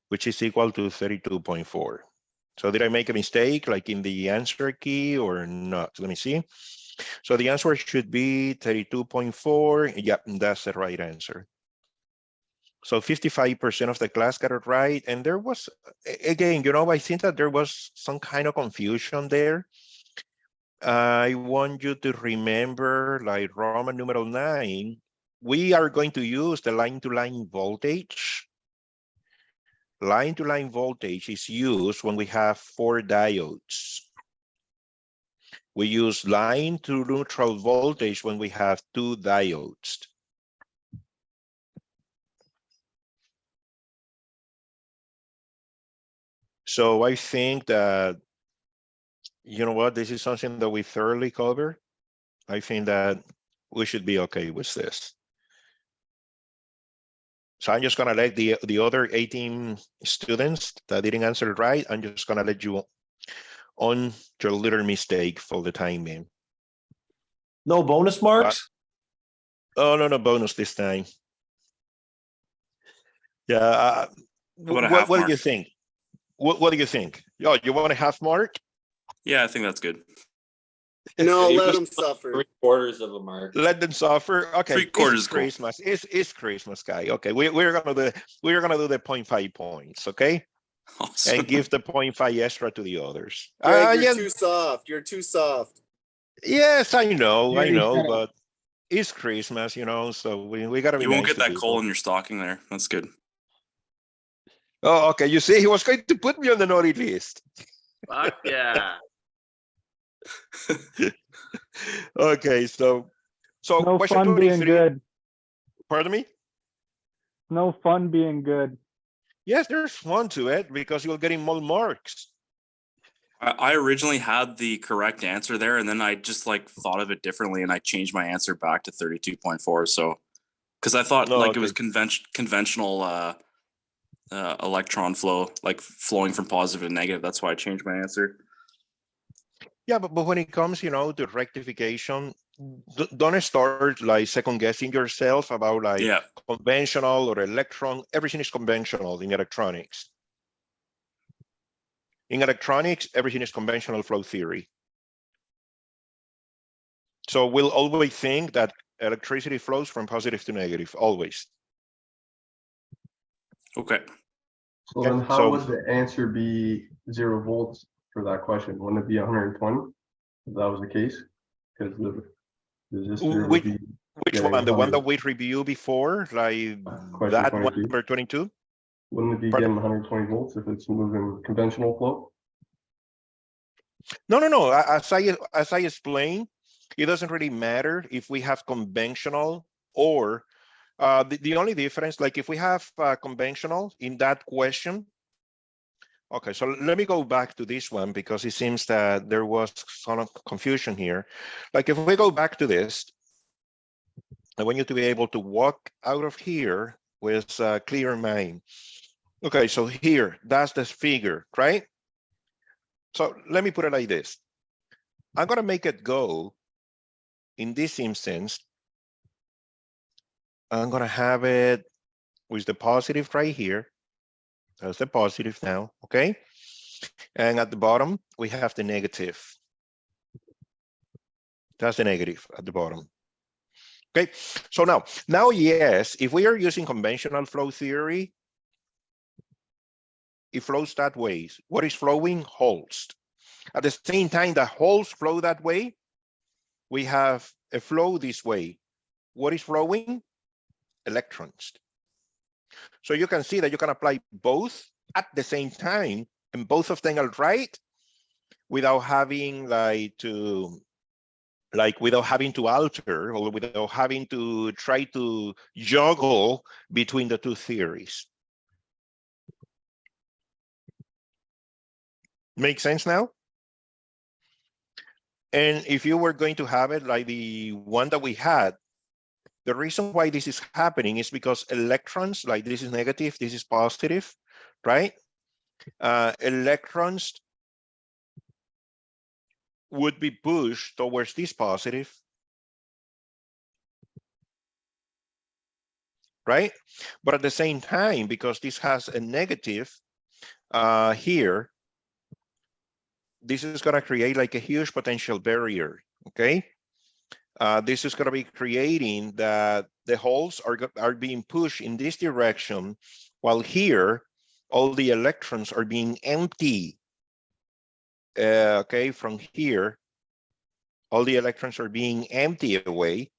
which is equal to 32.4. So did I make a mistake like in the answer key or not? Let me see. So the answer should be 32.4. Yep, that's the right answer. So 55% of the class got it right. And there was, again, I think that there was some kind of confusion there. I want you to remember, like Roman numeral 9, we are going to use the line-to-line voltage. Line-to-line voltage is used when we have 4 diodes. We use line to neutral voltage when we have 2 diodes. So I think that, this is something that we thoroughly covered. I think that we should be okay with this. So I'm just gonna let the other 18 students that didn't answer it right, I'm just gonna let you on your little mistake for the time being. No bonus marks? Oh, no bonus this time. Yeah, about a half what do mark? you think? What do you think? Oh, you want a half mark? Yeah, I think that's good. No, Maybe let them suffer. 3/4 of a mark. Let them suffer. Okay, 3/4 it's is cool. Christmas. It's Christmas, guy. Okay, we're gonna do the 0.5 points, okay? Awesome. And give the 0.5 extra to the others. Greg, you're Yeah, too soft. You're too soft. yes, I know, Already said it. but it's Christmas, so we gotta be You won't nice get to that people. coal in your stocking there. That's good. Oh, okay. You see, he was going to put me on the naughty list. Fuck yeah. Okay, so No question fun being 23. good. Pardon me? No fun being good. Yes, there's fun to it because you're getting more marks. I originally had the correct answer there, and then I just thought of it differently, and I changed my answer back to 32.4. So, because I thought Oh, it was conventional electron flow, like flowing from positive to negative. That's why I changed my answer. Yeah, but when it comes, to rectification, don't start second guessing yourself about Yeah. conventional or electron. Everything is conventional in electronics. In electronics, everything is conventional flow theory. So we'll always think that electricity flows from positive to negative, always. Okay. So Okay, then how so- would the answer be 0 volts for that question? Wouldn't it be 120 if that was the case? Because the resistor would be Which getting one? The one 100. that we reviewed before, Question that one, 22. number 22? Wouldn't it be Pardon? getting 120 volts if it's moving conventional flow? No. As I explained, it doesn't really matter if we have conventional or the only difference, if we have conventional in that question. Okay, so let me go back to this one because it seems that there was some confusion here. If we go back to this, I want you to be able to walk out of here with a clear mind. Okay, so here, that's the figure, right? So let me put it like this. I'm gonna make it go in this instance. I'm gonna have it with the positive right here. That's the positive now, okay? And at the bottom, we have the negative. That's the negative at the bottom. Okay, so now, yes, if we are using conventional flow theory, it flows that way. What is flowing? Holes. At the same time that holes flow that way, we have a flow this way. What is flowing? Electrons. So you can see that you can apply both at the same time, and both of them are right without having without having to alter or without having to try to juggle between the two theories. Make sense now? And if you were going to have it like the one that we had, the reason why this is happening is because electrons, this is negative, this is positive, right? Electrons would be pushed towards this positive, right? But at the same time, because this has a negative here, this is gonna create a huge potential barrier, okay? This is gonna be creating that the holes are being pushed in this direction, while here, all the electrons are being empty. Okay, from here, all the electrons are being emptied away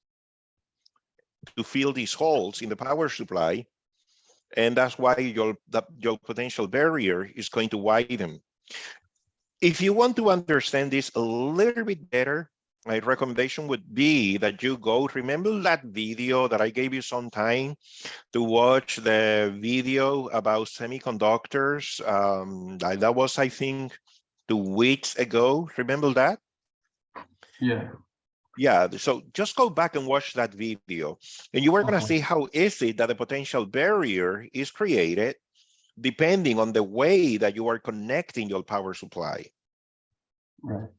to fill these holes in the power supply. And that's why your potential barrier is going to widen. If you want to understand this a little bit better, my recommendation would be that you go, remember that video that I gave you some time to watch the video about semiconductors? That was, I think, 2 weeks ago. Remember that? Yeah, Yeah, so just go back and watch that video, and you are going to Okay. see how easy that the potential barrier is created depending on the way that you are connecting your power supply. right.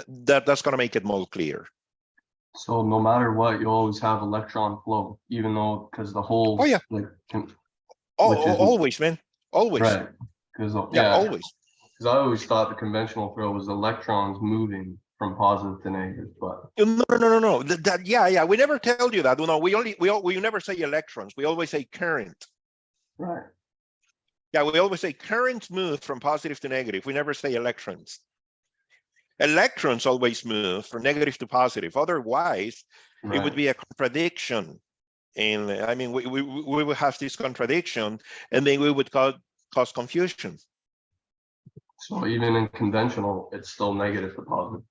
That's going to make it more clear. So no matter what, you always have electron flow, even though, because the holes. Oh, yeah. Like, Which is- Always, man, always. right, because, Yeah, yeah, always. because I always thought the conventional flow was electrons moving from positive to negative, but, No. Yeah. We never tell you that. No, we never say electrons. We always say current. right, Yeah, we always say currents move from positive to negative. We never say electrons. Electrons always move from negative to positive. Otherwise, it would right. be a contradiction. And I mean, we would have this contradiction, and then we would cause confusion. So even in conventional, it's still negative to positive.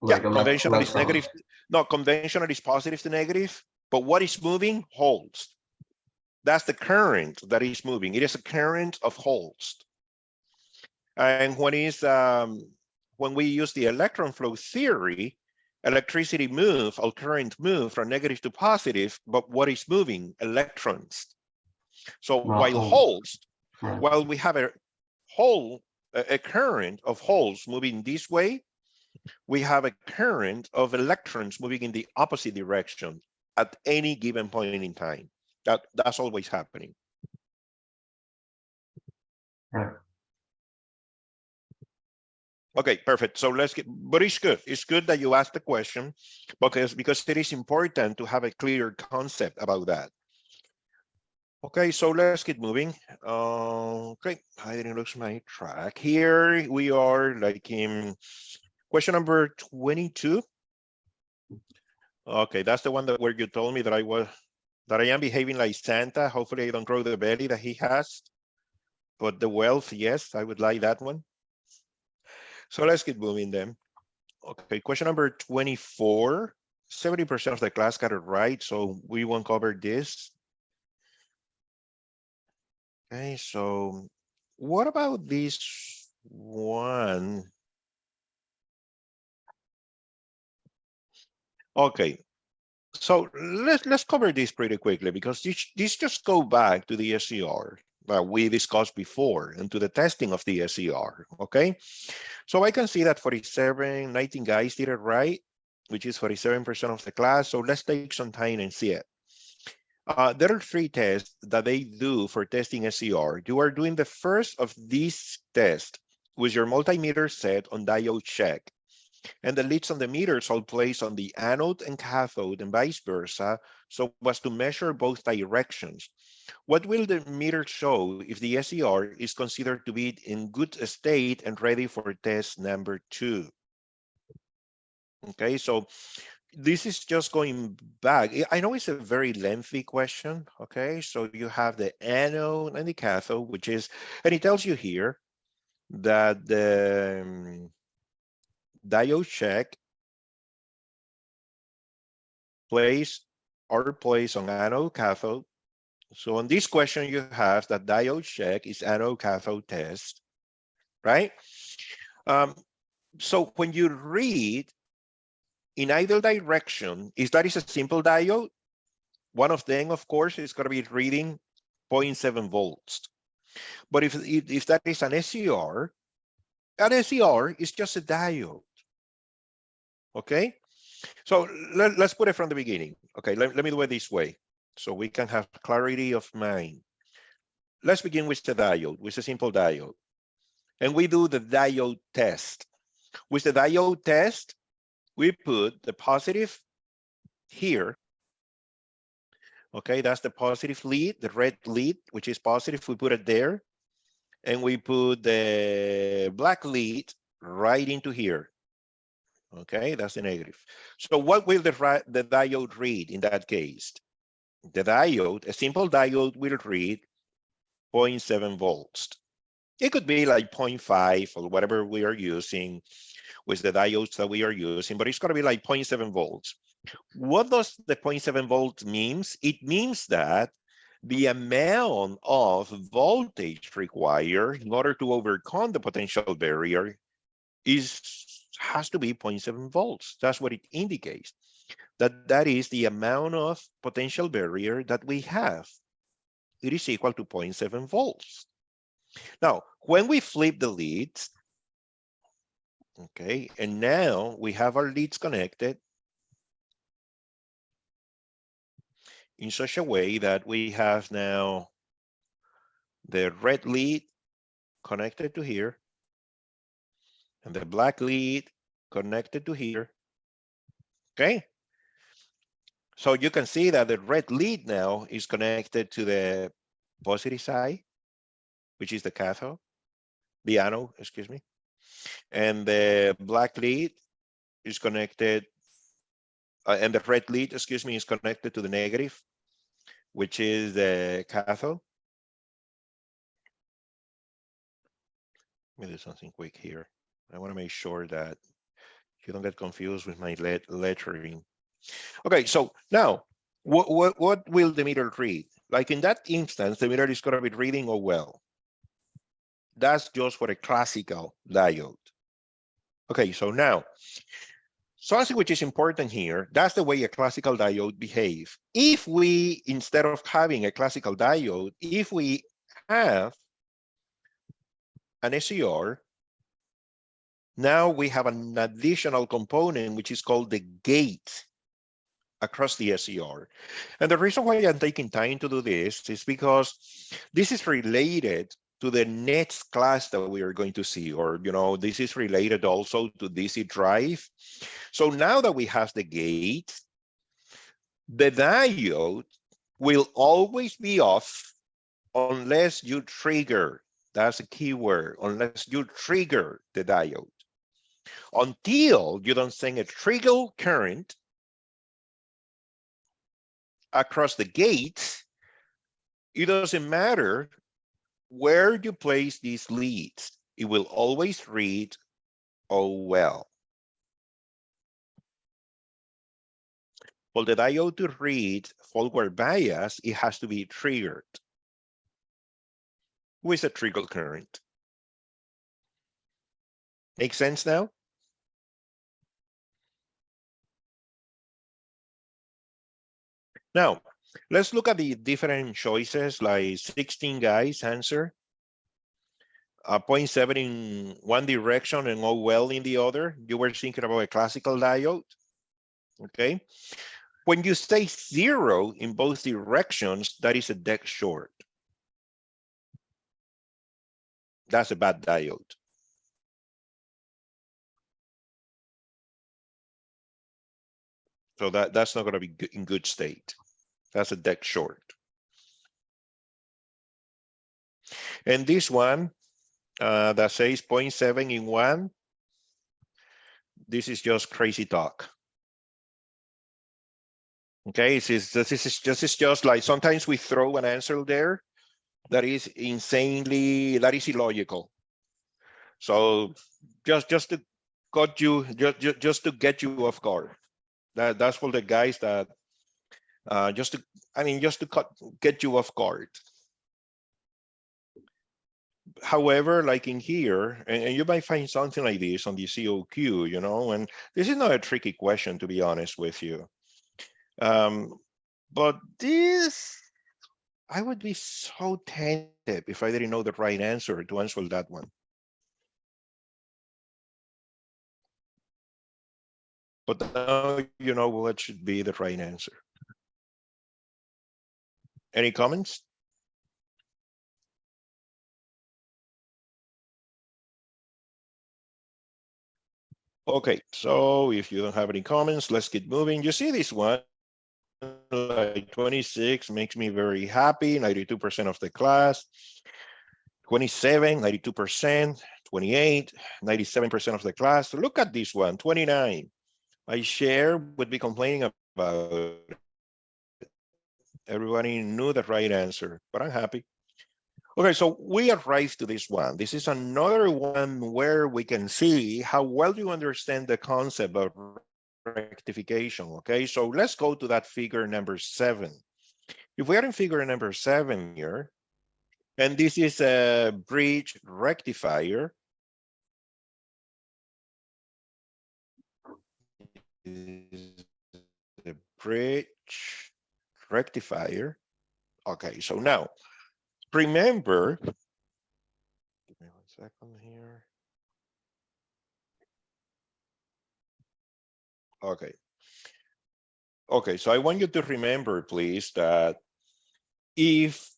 Yeah, Like conventional is electrons. negative. No, conventional is positive to negative, but what is moving? Holes. That's the current that is moving. It is a current of holes. And when we use the electron flow theory, electricity move, or current move from negative to positive, but what is moving? Electrons. So Not while holes. holes, Right. while we have a current of holes moving this way, we have a current of electrons moving in the opposite direction at any given point in time. That's always happening. Right. Okay, perfect. So but it's good. It's good that you asked the question because it is important to have a clear concept about that. Okay, so let's get moving. Okay, I didn't lose my track. Here we are, like in question number 22. Okay, that's the one where you told me that I am behaving like Santa. Hopefully I don't grow the belly that he has. But the wealth, yes, I would like that one. So let's get moving then. Okay, question number 24. 70% of the class got it right, so we won't cover this. Okay, so what about this one? Okay, so let's cover this pretty quickly because this just go back to the SCR that we discussed before and to the testing of the SCR, okay? So I can see that 19 guys did it right, which is 47% of the class. So let's take some time and see it. There are 3 tests that they do for testing SCR. You are doing the first of these tests with your multimeter set on diode check. And the leads on the meters are placed on the anode and cathode and vice versa, so as to measure both directions. What will the meter show if the SCR is considered to be in good state and ready for test number 2? Okay, so this is just going back. I know it's a very lengthy question, okay? So you have the anode and the cathode, and it tells you here that the diode check are placed on anode cathode. So on this question, you have that diode check is anode cathode test, right? So when you read in either direction, that is a simple diode. One of them, of course, is going to be reading 0.7 volts. But if that is an SCR, that SCR is just a diode. Okay? So let's put it from the beginning. Okay, let me do it this way so we can have clarity of mind. Let's begin with the diode, with a simple diode. And we do the diode test. With the diode test, we put the positive here Okay, that's the positive lead, the red lead, which is positive. We put it there. And we put the black lead right into here. Okay, that's the negative. So what will the diode read in that case? The diode, a simple diode will read 0.7 volts. It could be like 0.5 or whatever we are using with the diodes that we are using, but it's going to be like 0.7 volts. What does the 0.7 volts means? It means that the amount of voltage required in order to overcome the potential barrier has to be 0.7 volts. That's what it indicates. That is the amount of potential barrier that we have. It is equal to 0.7 volts. Now, when we flip the leads, okay, and now we have our leads connected in such a way that we have now the red lead connected to here and the black lead connected to here. Okay. So you can see that the red lead now is connected to the positive side, which is the cathode, the anode, excuse me. And the black lead is connected, and the red lead, excuse me, is connected to the negative, which is the cathode. Let me do something quick here. I want to make sure that you don't get confused with my lettering. Okay, so now, what will the meter read? Like in that instance, the meter is going to be reading OL. That's just for a classical diode. Okay, so now, something which is important here, that's the way a classical diode behaves. If we, instead of having a classical diode, if we have an SCR, now we have an additional component, which is called the gate across the SCR. And the reason why I'm taking time to do this is because this is related to the next class that we are going to see, or, you know, this is related also to DC drive. So now that we have the gate, the diode will always be off unless you trigger, that's a key word, unless you trigger the diode. Until you don't send a trigger current across the gate, it doesn't matter where you place these leads, it will always read OL. For the diode to read forward bias, it has to be triggered with a trigger current. Make sense now? Now, let's look at the different choices, like 16 guys answer. 0.7 in one direction and OL in the other. You were thinking about a classical diode, okay? When you say 0 in both directions, that is a dead short. That's a bad diode. So that's not going to be in good state. That's a dead short. And this one that says 0.7 in one, this is just crazy talk. Okay, this is just like sometimes we throw an answer there that is insanely, that is illogical. So just to cut you, just to get you off guard. That's for the guys that just to get you off guard. However, like in here, and you might find something like this on the COQ, you know, and this is not a tricky question, to be honest with you. But this, I would be so tempted if I didn't know the right answer to answer that one. But now you know what should be the right answer. Any comments? Okay, so if you don't have any comments, let's get moving. You see this one, like 26 makes me very happy, 92% of the class. 27, 92%, 28, 97% of the class. Look at this one, 29. My share would be complaining about it. Everybody knew the right answer, but I'm happy. Okay, so we arrived to this one. This is another one where we can see how well you understand the concept of rectification. Okay, so let's go to that figure number 7. If we are in figure number 7 here, and this is a bridge rectifier. The bridge rectifier. Okay, so now remember, give me 1 second here. Okay. Okay, so I want you to remember, please, that if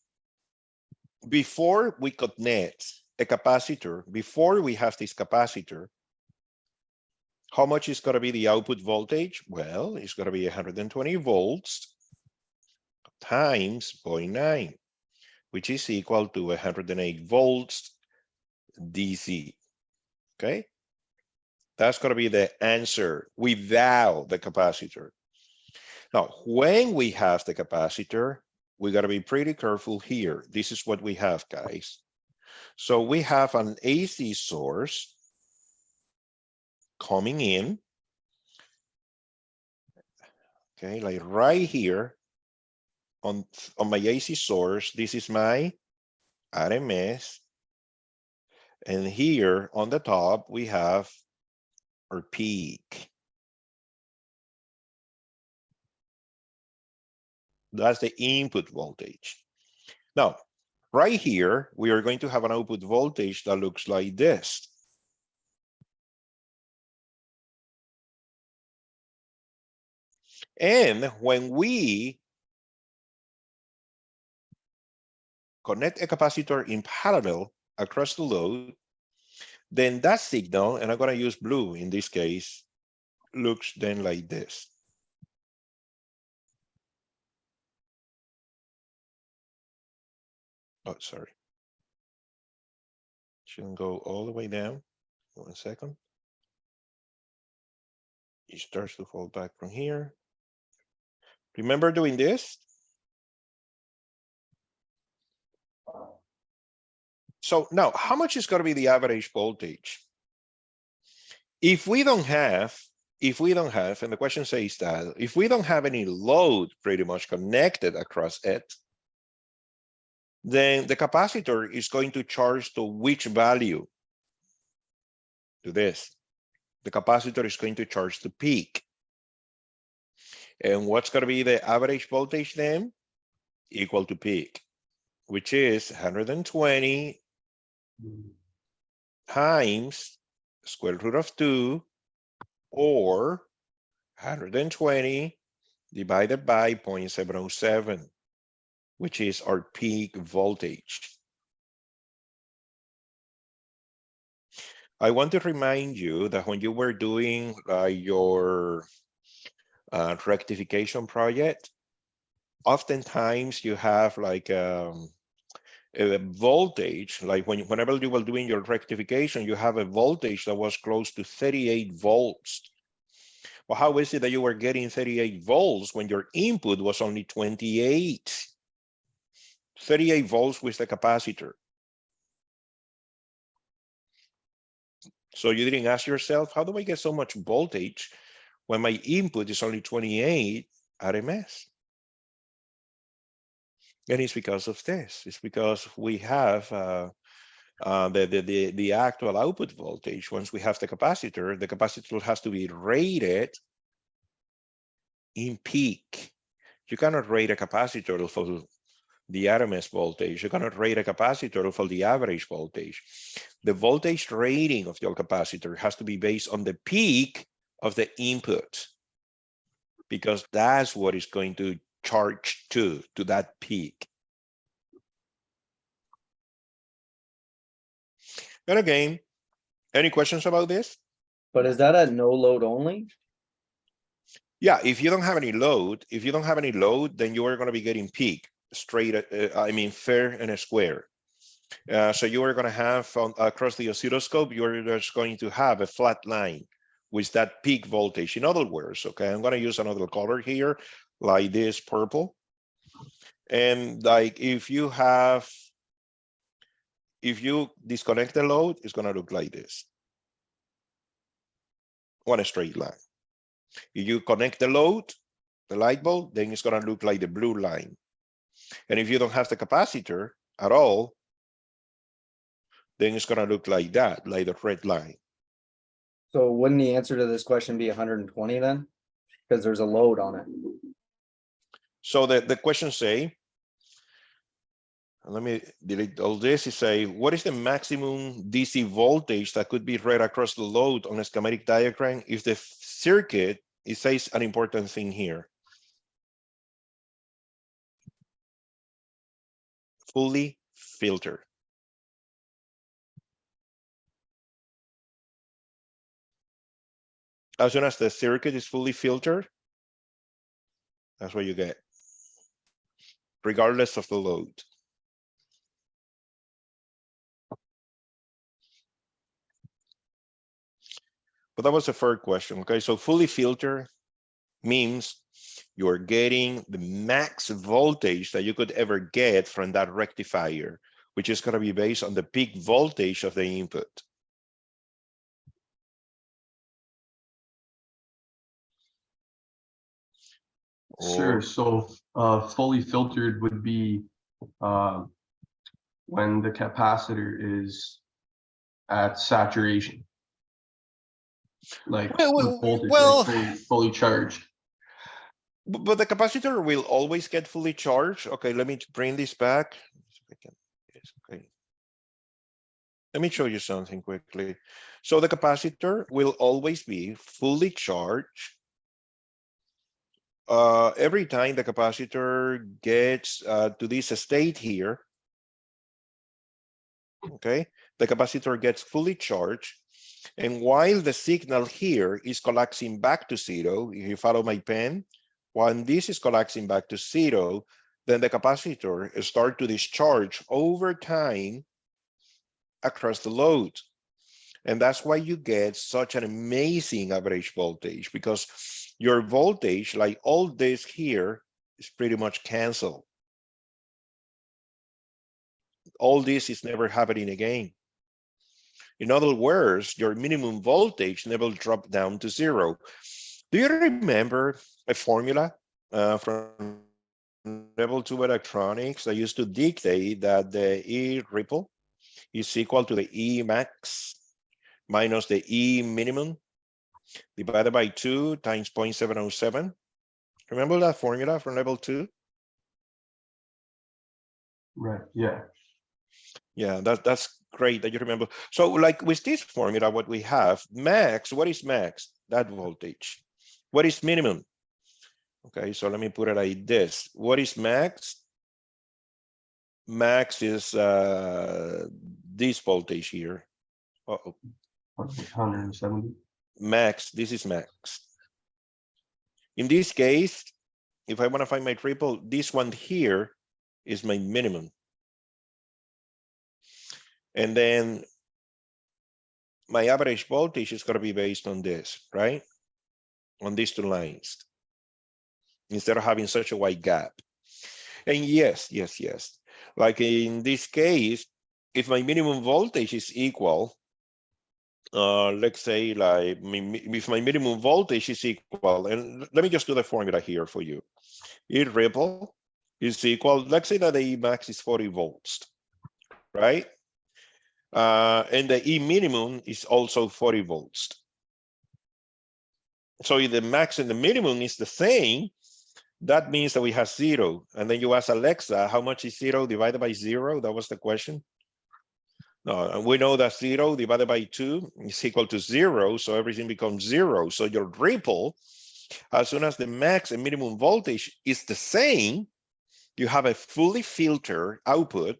before we connect a capacitor, before we have this capacitor, how much is going to be the output voltage? Well, it's going to be 120 volts times 0.9, which is equal to 108 volts DC. Okay, that's going to be the answer without the capacitor. Now, when we have the capacitor, we got to be pretty careful here. This is what we have, guys. So we have an AC source coming in. Okay, like right here on my AC source, this is my RMS. And here on the top, we have our peak. That's the input voltage. Now, right here, we are going to have an output voltage that looks like this. And when we connect a capacitor in parallel across the load, then that signal, and I'm going to use blue in this case, looks then like this. Oh, sorry. Shouldn't go all the way down. 1 second. It starts to fall back from here. Remember doing this? So now, how much is going to be the average voltage? If we don't have, and the question says that, if we don't have any load pretty much connected across it, then the capacitor is going to charge to which value? To this. The capacitor is going to charge to peak. And what's going to be the average voltage then? Equal to peak, which is 120 times square root of 2, or 120 divided by 0.707, which is our peak voltage. I want to remind you that when you were doing your rectification project, oftentimes you have like a voltage, like whenever you were doing your rectification, you have a voltage that was close to 38 volts. Well, how is it that you were getting 38 volts when your input was only 28? 38 volts with the capacitor. So you didn't ask yourself, how do I get so much voltage when my input is only 28 RMS? And it's because of this. It's because we have the actual output voltage. Once we have the capacitor has to be rated in peak. You cannot rate a capacitor for the RMS voltage. You cannot rate a capacitor for the average voltage. The voltage rating of your capacitor has to be based on the peak of the input, because that's what is going to charge to that peak. And again, any questions about this? But is that at no load only? Yeah, if you don't have any load, then you are gonna be getting peak straight, I mean, fair and a square. So you are gonna have across the oscilloscope, you're just going to have a flat line with that peak voltage. In other words, okay, I'm gonna use another color here, like this purple. And like if you disconnect the load, it's gonna look like this. One straight line. If you connect the load, the light bulb, then it's gonna look like the blue line. And if you don't have the capacitor at all, then it's gonna look like that, like the red line. So wouldn't the answer to this question be 120 then? Because there's a load on it. So the question say, let me delete all this, is say, what is the maximum DC voltage that could be read across the load on a schematic diagram if the circuit, it says an important thing here. Fully filtered. As soon as the circuit is fully filtered, that's what you get, regardless of the load. But that was the third question, okay? So fully filtered means you're getting the max voltage that you could ever get from that rectifier, which is gonna be based on the peak voltage of the input. Sure, so fully filtered would be when the capacitor is at saturation. Like Well, voltage, well, like fully charged. but the capacitor will always get fully charged. Okay, let me bring this back. Yes, okay. Let me show you something quickly. So the capacitor will always be fully charged every time the capacitor gets to this state here. Okay, the capacitor gets fully charged, and while the signal here is collapsing back to zero, if you follow my pen, when this is collapsing back to zero, then the capacitor starts to discharge over time across the load. And that's why you get such an amazing average voltage, because your voltage, like all this here, is pretty much canceled. All this is never happening again. In other words, your minimum voltage never dropped down to zero. Do you remember a formula from level 2 electronics that used to dictate that the E ripple is equal to the E max minus the E minimum divided by 2 times 0.707? Remember that formula from level 2? Right, yeah. Yeah, that's great that you remember. So like with this formula, what we have, max, what is max? That voltage. What is minimum? Okay, so let me put it like this. What is max? Max is this voltage here. Uh-oh. 170. Max, this is max. In this case, if I want to find my triple, this one here is my minimum. And then my average voltage is going to be based on this, right? On these two lines, instead of having such a wide gap. And yes. Like in this case, if my minimum voltage is equal, let's say like if my minimum voltage is equal, and let me just do the formula here for you. E ripple is equal, let's say that the E max is 40 volts, right? And the E minimum is also 40 volts. So if the max and the minimum is the same, that means that we have zero. And then you ask Alexa, how much is zero divided by zero? That was the question. No, and we know that 0 divided by 2 is equal to 0, so everything becomes 0. So your ripple, as soon as the max and minimum voltage is the same, you have a fully filtered output,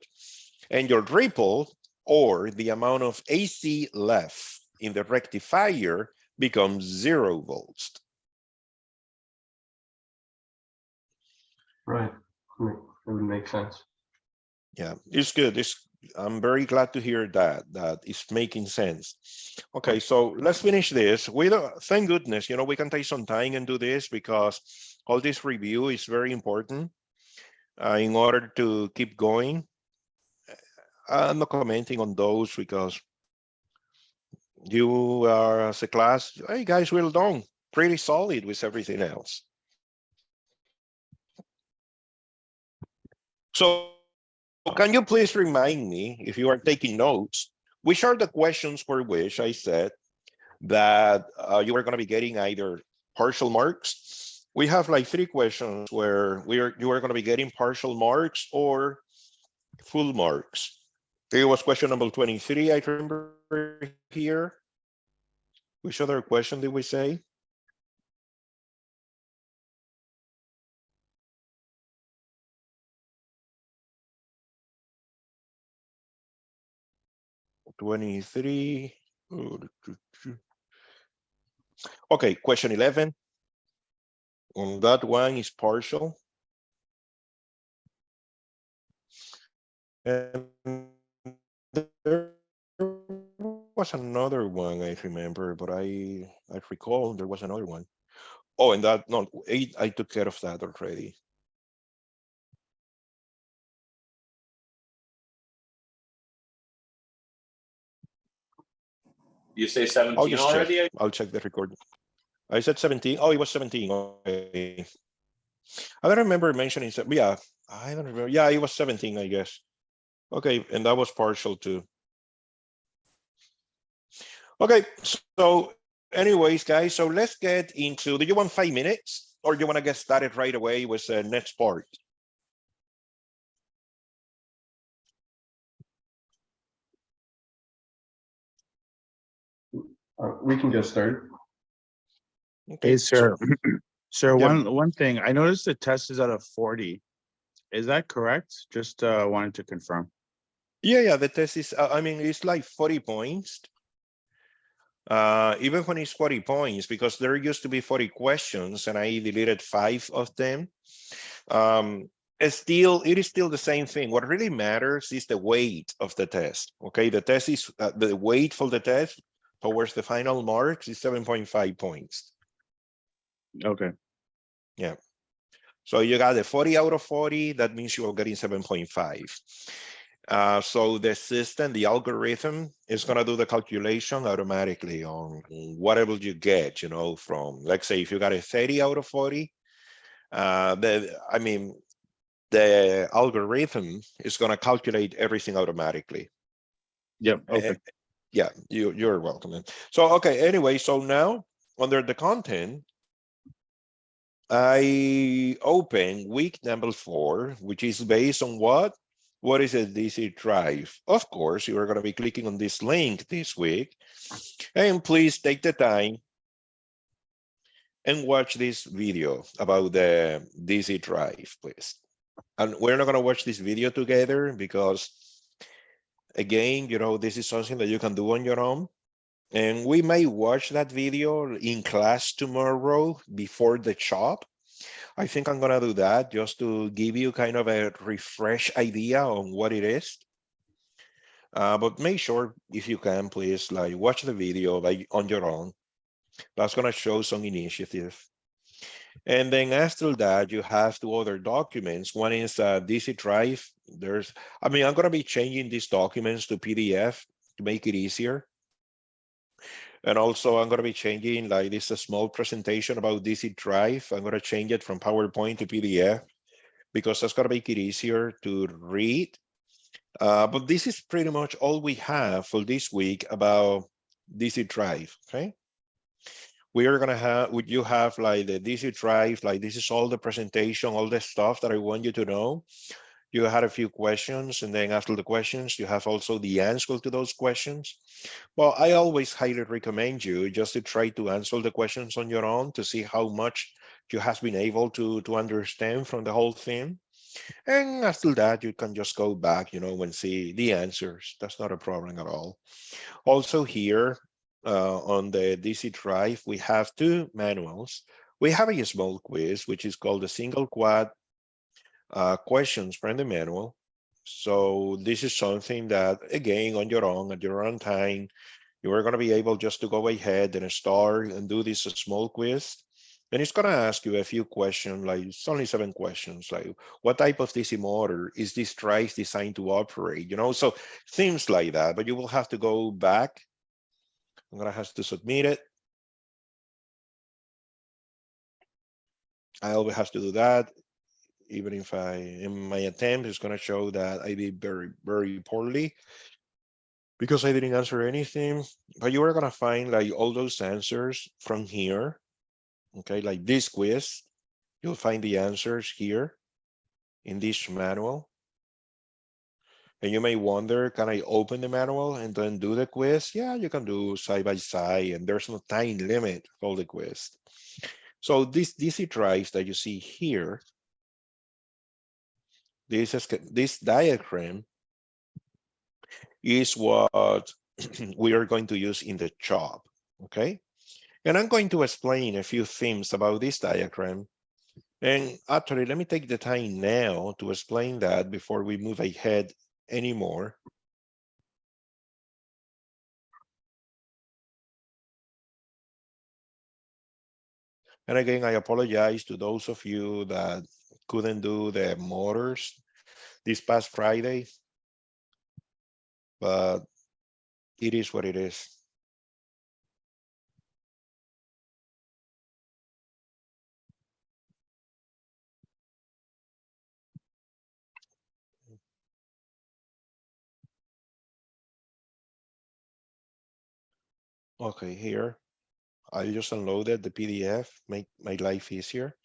and your ripple, or the amount of AC left in the rectifier, becomes 0 volts. Right. It would make sense. Yeah, it's good. I'm very glad to hear that it's making sense. Okay, so let's finish this. We don't, thank goodness, we can take some time and do this because all this review is very important in order to keep going. I'm not commenting on those because you are, as a class, hey guys, well done, pretty solid with everything else. So can you please remind me, if you are taking notes, which are the questions for which I said that you are going to be getting either partial marks? We have like 3 questions where you are going to be getting partial marks or full marks. It was question number 23, I remember here. Which other question did we say? '23. Okay, question 11. On that one is partial. And there was another one I remember, but I recall there was another one. Oh, and that, no, 8, I took care of that already. You say I'll 17 just check. already? I'll check the recording. I said 17. Oh, it was 17. Okay. I don't remember mentioning, yeah, I don't remember. Yeah, it was 17, I guess. Okay, and that was partial too. Okay, so anyways, guys, so let's get into, do you want 5 minutes or do you want to get started right away with the next part? We can get started. Okay, Hey, sir. Sir, Yeah. one thing. I noticed the test is out of 40. Is that correct? Just wanted to confirm. Yeah, the test is, I mean, it's like 40 points. Even when it's 40 points, because there used to be 40 questions and I deleted 5 of them. It is still the same thing. What really matters is the weight of the test. Okay, the test is the weight for the test towards the final marks is 7.5 points. Okay. Yeah. So you got a 40 out of 40. That means you are getting 7.5. So the system, the algorithm is going to do the calculation automatically on whatever you get, from, let's say, if you got a 30 out of 40, the algorithm is going to calculate everything automatically. Yep. Okay. Yeah, you're welcome. So, okay, anyway, so now under the content, I open week number 4, which is based on what? What is a DC drive? Of course, you are going to be clicking on this link this week. And please take the time and watch this video about the DC drive, please. And we're not going to watch this video together because, again, this is something that you can do on your own. And we may watch that video in class tomorrow before the shop. I think I'm going to do that just to give you kind of a refresh idea on what it is. But make sure, if you can, please, watch the video on your own. That's going to show some initiative. And then after that, you have 2 other documents. One is DC drive. I'm going to be changing these documents to PDF to make it easier. And also I'm going to be changing, this a small presentation about DC drive. I'm going to change it from PowerPoint to PDF because that's going to make it easier to read. But this is pretty much all we have for this week about DC drive, okay? We are going to have, you have the DC drive, this is all the presentation, all the stuff that I want you to know. You had a few questions, and then after the questions, you have also the answer to those questions. Well, I always highly recommend you just to try to answer the questions on your own to see how much you have been able to understand from the whole thing. And after that, you can just go back, and see the answers. That's not a problem at all. Also here on the DC drive, we have 2 manuals. We have a small quiz, which is called the single quad questions from the manual. So this is something that, again, on your own, at your own time, you are going to be able just to go ahead and start and do this small quiz. And it's going to ask you a few questions, like it's only 7 questions, like what type of DC motor is this drive designed to operate? So things like that, but you will have to go back. I'm going to have to submit it. I always have to do that, even if in my attempt, it's going to show that I did very, very poorly because I didn't answer anything. But you are going to find like all those answers from here. Okay, like this quiz, you'll find the answers here in this manual. And you may wonder, can I open the manual and then do the quiz? Yeah, you can do side by side, and there's no time limit for the quiz. So these DC drives that you see here, this diagram is what we are going to use in the job, okay? And I'm going to explain a few things about this diagram. And actually, let me take the time now to explain that before we move ahead anymore. And again, I apologize to those of you that couldn't do the motors this past Friday, but it is what it is. Okay, here, I just unloaded the PDF, make my life easier.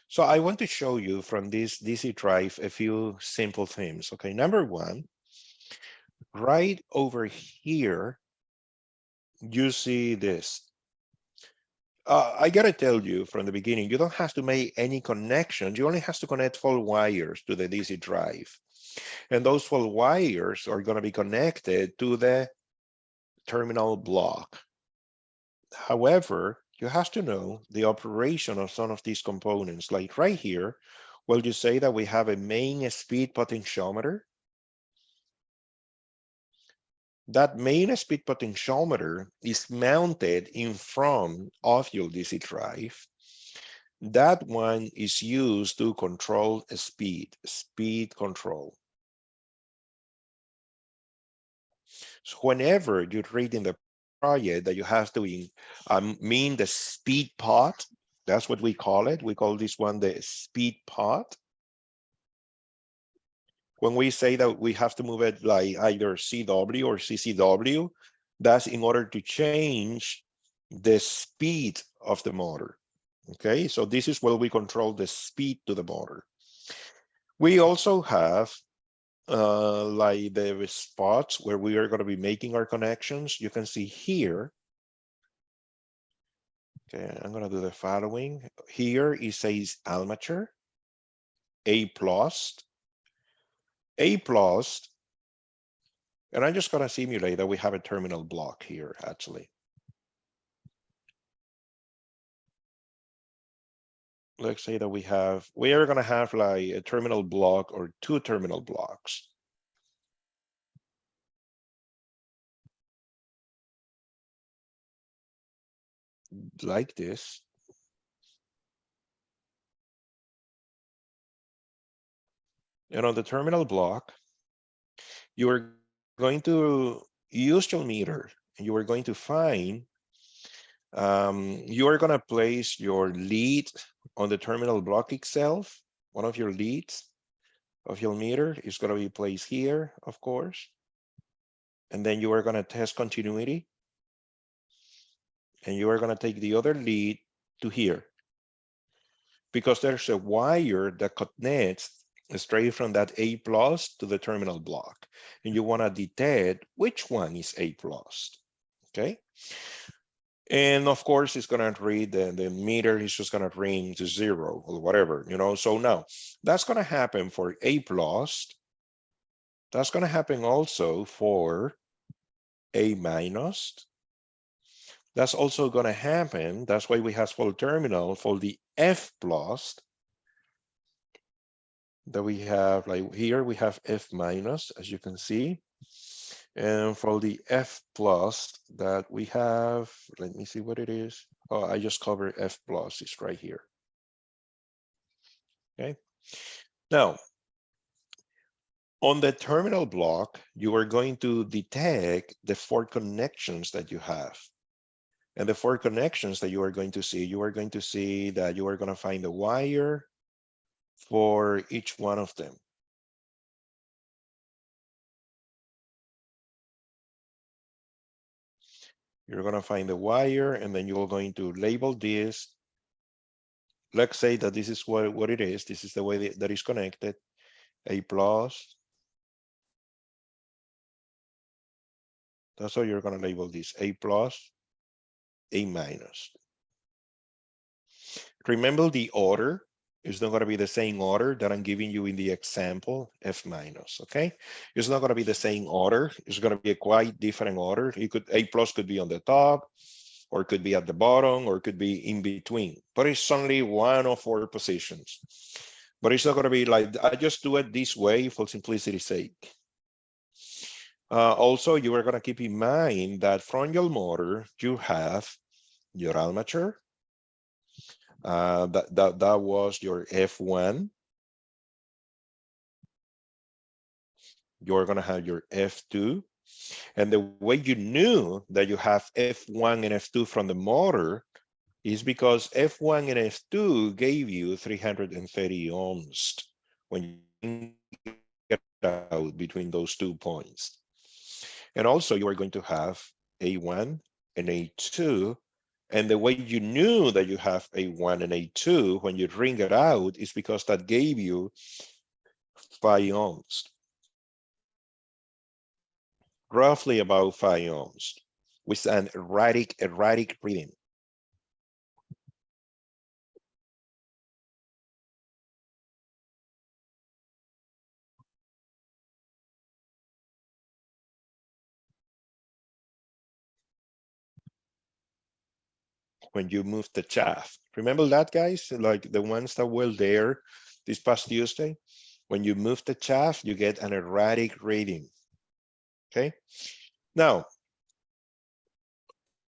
So I want to show you from this DC drive a few simple things. Okay, number one, right over here, you see this. I gotta tell you from the beginning, you don't have to make any connections. You only have to connect 4 wires to the DC drive. And those 4 wires are gonna be connected to the terminal block. However, you have to know the operation of some of these components. Like right here, well, you say that we have a main speed potentiometer. That main speed potentiometer is mounted in front of your DC drive. That one is used to control speed control. So whenever you're reading the project that you have to mean the speed pot, that's what we call it. We call this one the speed pot. When we say that we have to move it like either CW or CCW, that's in order to change the speed of the motor. Okay, so this is where we control the speed to the motor. We also have like the spots where we are going to be making our connections. You can see here. Okay, I'm going to do the following. Here it says armature, A+, and I'm just going to simulate that we have a terminal block here, actually. Let's say that we are going to have like a terminal block or 2 terminal blocks. Like this. And on the terminal block, you are going to use your meter and you are going to find, you are going to place your lead on the terminal block itself. One of your leads of your meter is going to be placed here, of course. And then you are going to test continuity. And you are going to take the other lead to here. Because there's a wire that connects straight from that A+ to the terminal block. And you want to detect which one is A+. Okay. And of course, it's going to read the meter is just going to ring to 0 or whatever, So now that's going to happen for A+. That's going to happen also for A-. That's also going to happen. That's why we have full terminal for the F+. that we have, like here we have F minus, as you can see. And for the F plus that we have, let me see what it is. Oh, I just covered F plus, it's right here. Okay. Now, on the terminal block, you are going to detect the 4 connections that you have. And the 4 connections that you are going to see that you are going to find a wire for each one of them. You're going to find the wire, and then you're going to label this. Let's say that this is what it is. This is the way that is connected. A plus. That's how you're going to label this. A plus, A minus. Remember, the order is not going to be the same order that I'm giving you in the example, F minus, okay? It's not going to be the same order. It's going to be a quite different order. A plus could be on the top, or could be at the bottom, or could be in between, but it's only one of 4 positions. But it's not going to be like, I just do it this way for simplicity's sake. Also, you are going to keep in mind that from your motor, you have your armature. That was your F1. You're going to have your F2. And the way you knew that you have F1 and F2 from the motor is because F1 and F2 gave you 330 ohms when you get out between those 2 points. And also you are going to have A1 and A2. And the way you knew that you have A1 and A2 when you ring it out is because that gave you 5 ohms. Roughly about 5 ohms with an erratic reading. When you move the shaft. Remember that, guys? Like the ones that were there this past Tuesday? When you move the shaft, you get an erratic reading. Okay? Now,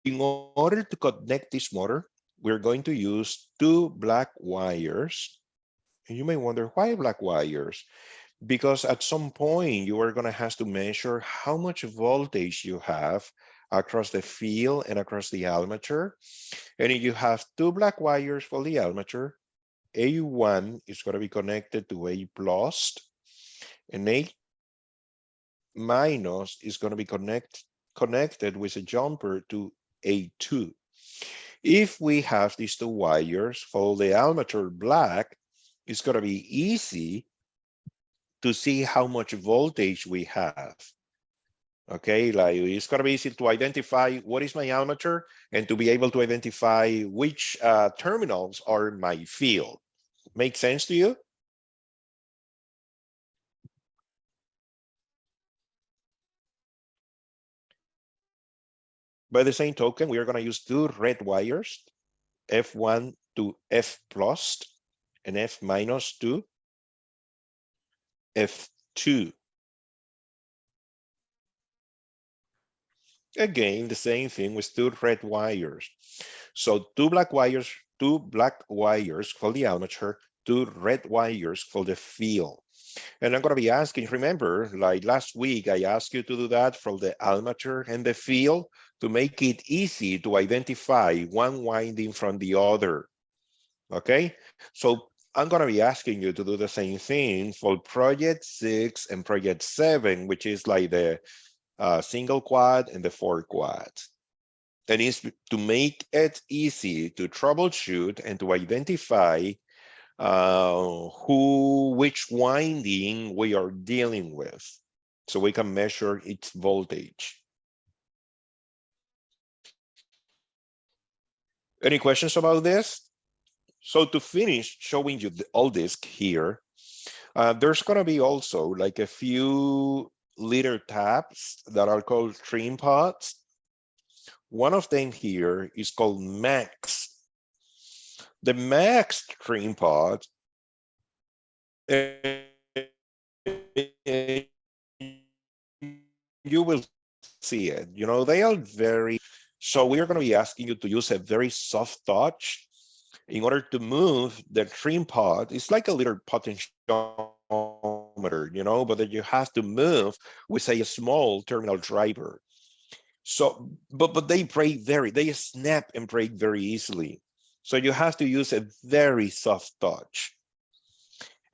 in order to connect this motor, we're going to use 2 black wires. And you may wonder, why black wires? Because at some point, you are going to have to measure how much voltage you have across the field and across the armature. And if you have 2 black wires for the armature, A1 is going to be connected to A plus, and A minus is going to be connected with a jumper to A2. If we have these 2 wires for the armature black, it's going to be easy to see how much voltage we have. Okay, like it's going to be easy to identify what is my armature and to be able to identify which terminals are my field. Make sense to you? By the same token, we are going to use 2 red wires, F1 to F plus and F minus to F2. Again, the same thing with 2 red wires. So 2 black wires for the armature, 2 red wires for the field. And I'm going to be asking, remember, like last week, I asked you to do that for the armature and the field to make it easy to identify one winding from the other. Okay, so I'm going to be asking you to do the same thing for project 6 and project 7, which is like the single quad and the 4 quad. And it's to make it easy to troubleshoot and to identify which winding we are dealing with, so we can measure its voltage. Any questions about this? So to finish showing you all this here, there's going to be also like a few little tabs that are called trim pods. One of them here is called max. The max trim pod you will see it. You know, they are very, so we are going to be asking you to use a very soft touch in order to move the trim pod. It's like a little potentiometer, you know, but that you have to move with, say, a small terminal driver. So, but they break they snap and break very easily. So you have to use a very soft touch.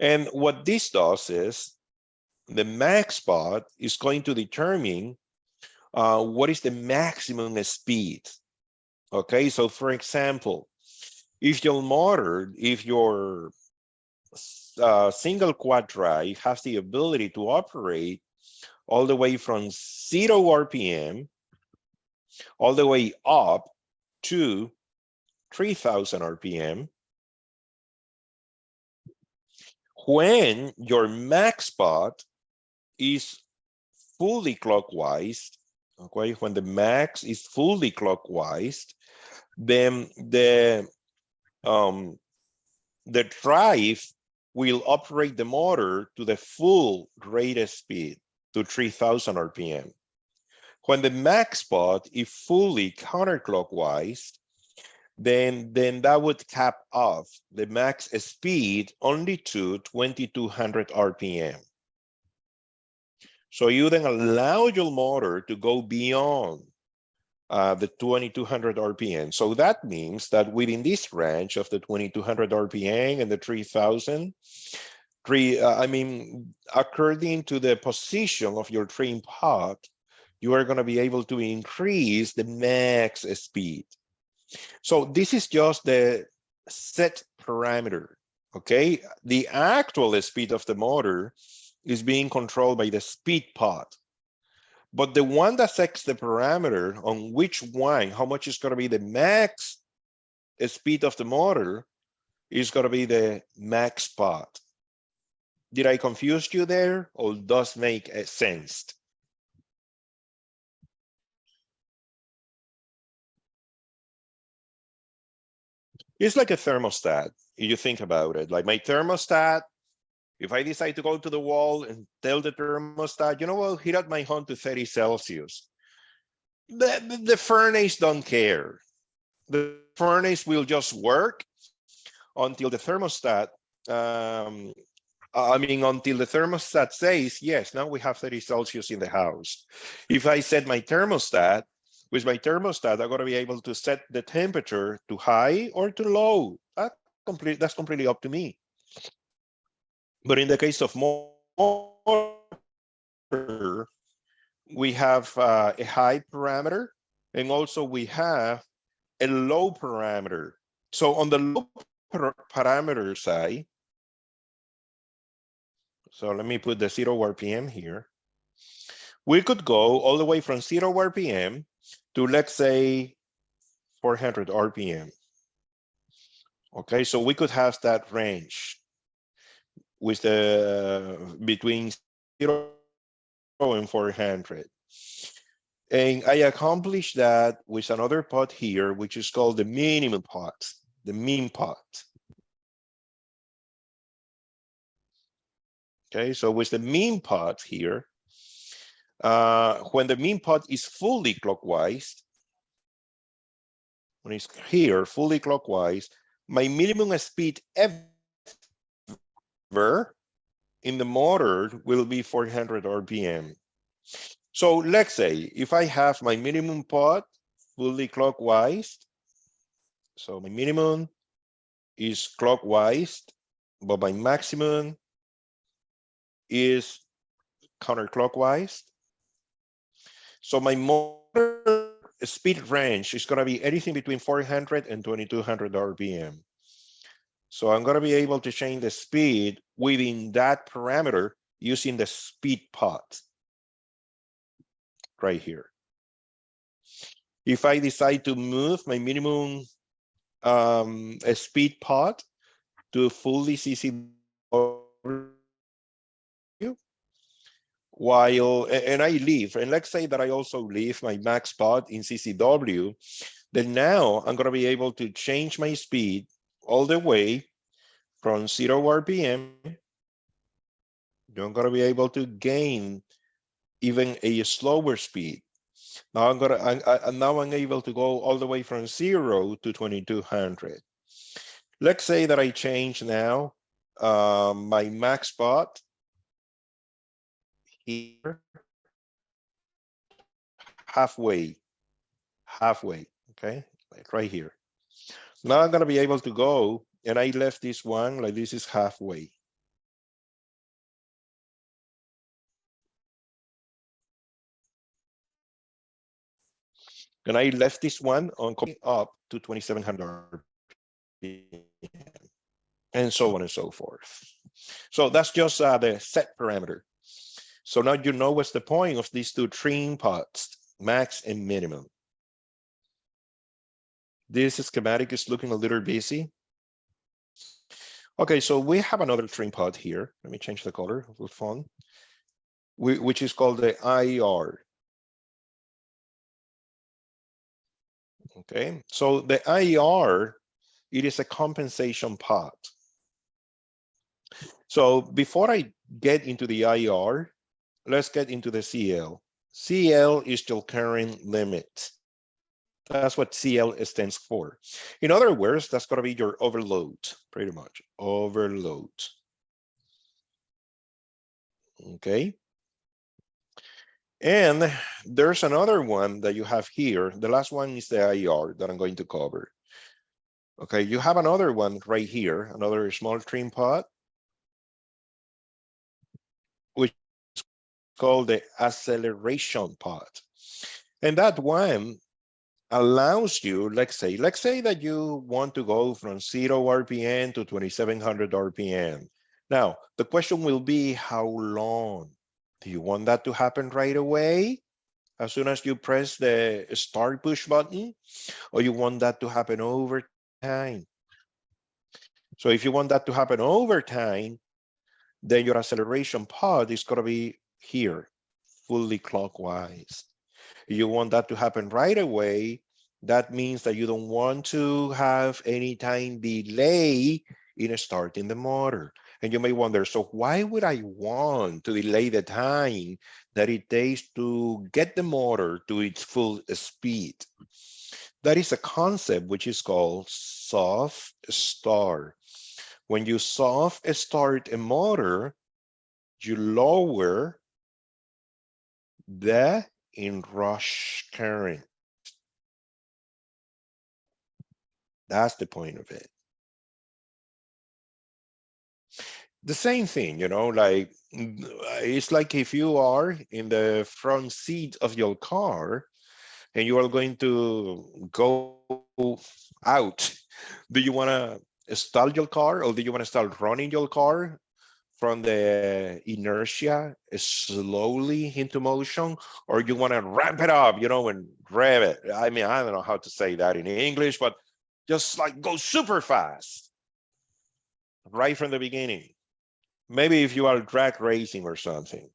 And what this does is the max spot is going to determine what is the maximum speed. Okay, so for example, if your single quad drive has the ability to operate all the way from 0 RPM all the way up to 3000 RPM, when your max spot is fully clockwise, okay, when the max is fully clockwise, then the drive will operate the motor to the full rated speed, to 3000 RPM. When the max spot is fully counterclockwise, then that would cap off the max speed only to 2200 RPM. So you then allow your motor to go beyond the 2200 RPM. So that means that within this range of the 2200 RPM and the 3000, according to the position of your trim pod, you are going to be able to increase the max speed. So this is just the set parameter, okay? The actual speed of the motor is being controlled by the speed pod. But the one that sets the parameter on which one, how much is going to be the max speed of the motor, is going to be the max pod. Did I confuse you there, or does make sense? It's like a thermostat, if you think about it. Like my thermostat, if I decide to go to the wall and tell the thermostat, you know what, heat up my home to 30 Celsius. The furnace don't care. The furnace will just work until the thermostat, until the thermostat says, yes, now we have 30 Celsius in the house. If I set my thermostat, with my thermostat, I'm going to be able to set the temperature to high or to low. That's completely up to me. But in the case of motor, we have a high parameter, and also we have a low parameter. So on the low parameter side, so let me put the 0 RPM here. We could go all the way from 0 RPM to, let's say, 400 RPM. Okay, so we could have that range with between 0 and 400. And I accomplished that with another pod here, which is called the minimum pod, the min pod. Okay, so with the min pod here, when the min pod is fully clockwise, when it's here, fully clockwise, my minimum speed ever in the motor will be 400 RPM. So let's say if I have my minimum pod fully clockwise, so my minimum is clockwise, but my maximum is counterclockwise. So my motor speed range is going to be anything between 400 and 2200 RPM. So I'm going to be able to change the speed within that parameter using the speed pod right here. If I decide to move my minimum speed pod to fully CCW, and I leave, and let's say that I also leave my max pod in CCW, then now I'm going to be able to change my speed all the way from 0 RPM You're not gonna be able to gain even a slower speed. Now now I'm able to go all the way from 0 to 2200. Let's say that I change now my max spot here halfway, okay, like right here. Now I'm gonna be able to go, and I left this one like this is halfway. And I left this one on coming up to 2700 and so on and so forth. So that's just the set parameter. So now you know what's the point of these two trim pods, max and minimum. This schematic is looking a little busy. Okay, so we have another trim pod here. Let me change the color of the font, which is called the IR. Okay, so the IR, it is a compensation pod. So before I get into the IR, let's get into the CL. CL is your current limit. That's what CL stands for. In other words, that's going to be your overload, pretty much. Overload. Okay. And there's another one that you have here. The last one is the IR that I'm going to cover. Okay, you have another one right here, another small trim pod, which is called the acceleration pod. And that one allows you, let's say that you want to go from 0 RPM to 2700 RPM. Now, the question will be how long? Do you want that to happen right away, as soon as you press the start push button, or you want that to happen over time? So if you want that to happen over time, then your acceleration pod is gonna be here, fully clockwise. If you want that to happen right away, that means that you don't want to have any time delay in starting the motor. And you may wonder, so why would I want to delay the time that it takes to get the motor to its full speed? That is a concept which is called soft start. When you soft start a motor, you lower the inrush current. That's the point of it. The same thing, you know, like it's like if you are in the front seat of your car and you are going to go out, do you want to stall your car, or do you want to start running your car from the inertia slowly into motion, or you want to ramp it up, you know, and rev it? I mean, I don't know how to say that in English, but just like go super fast right from the beginning. Maybe if you are drag racing or something.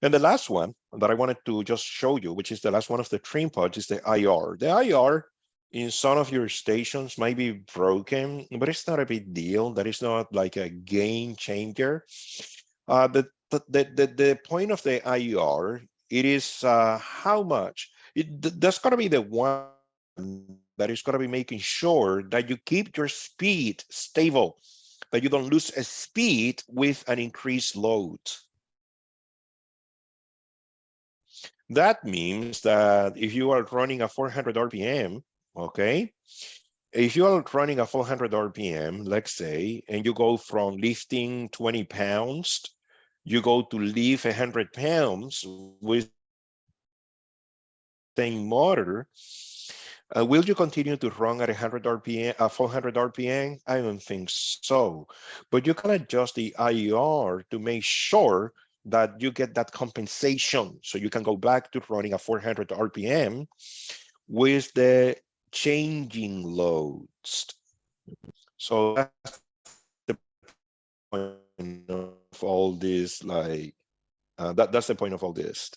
And the last one that I wanted to just show you, which is the last one of the trim pods, is the IR. The IR in some of your stations might be broken, but it's not a big deal. That is not like a game changer. The point of the IR, it is how much. That's going to be the one that is going to be making sure that you keep your speed stable, that you don't lose a speed with an increased load. That means that if you are running a 400 RPM, okay, if you are running a 400 RPM, let's say, and you go from lifting 20 pounds, you go to lift 100 pounds with the same motor, will you continue to run at 100 RPM, 400 RPM? I don't think so. But you can adjust the IR to make sure that you get that compensation. So you can go back to running a 400 RPM with the changing loads. So that's the point of all this, like, that's the point of all this.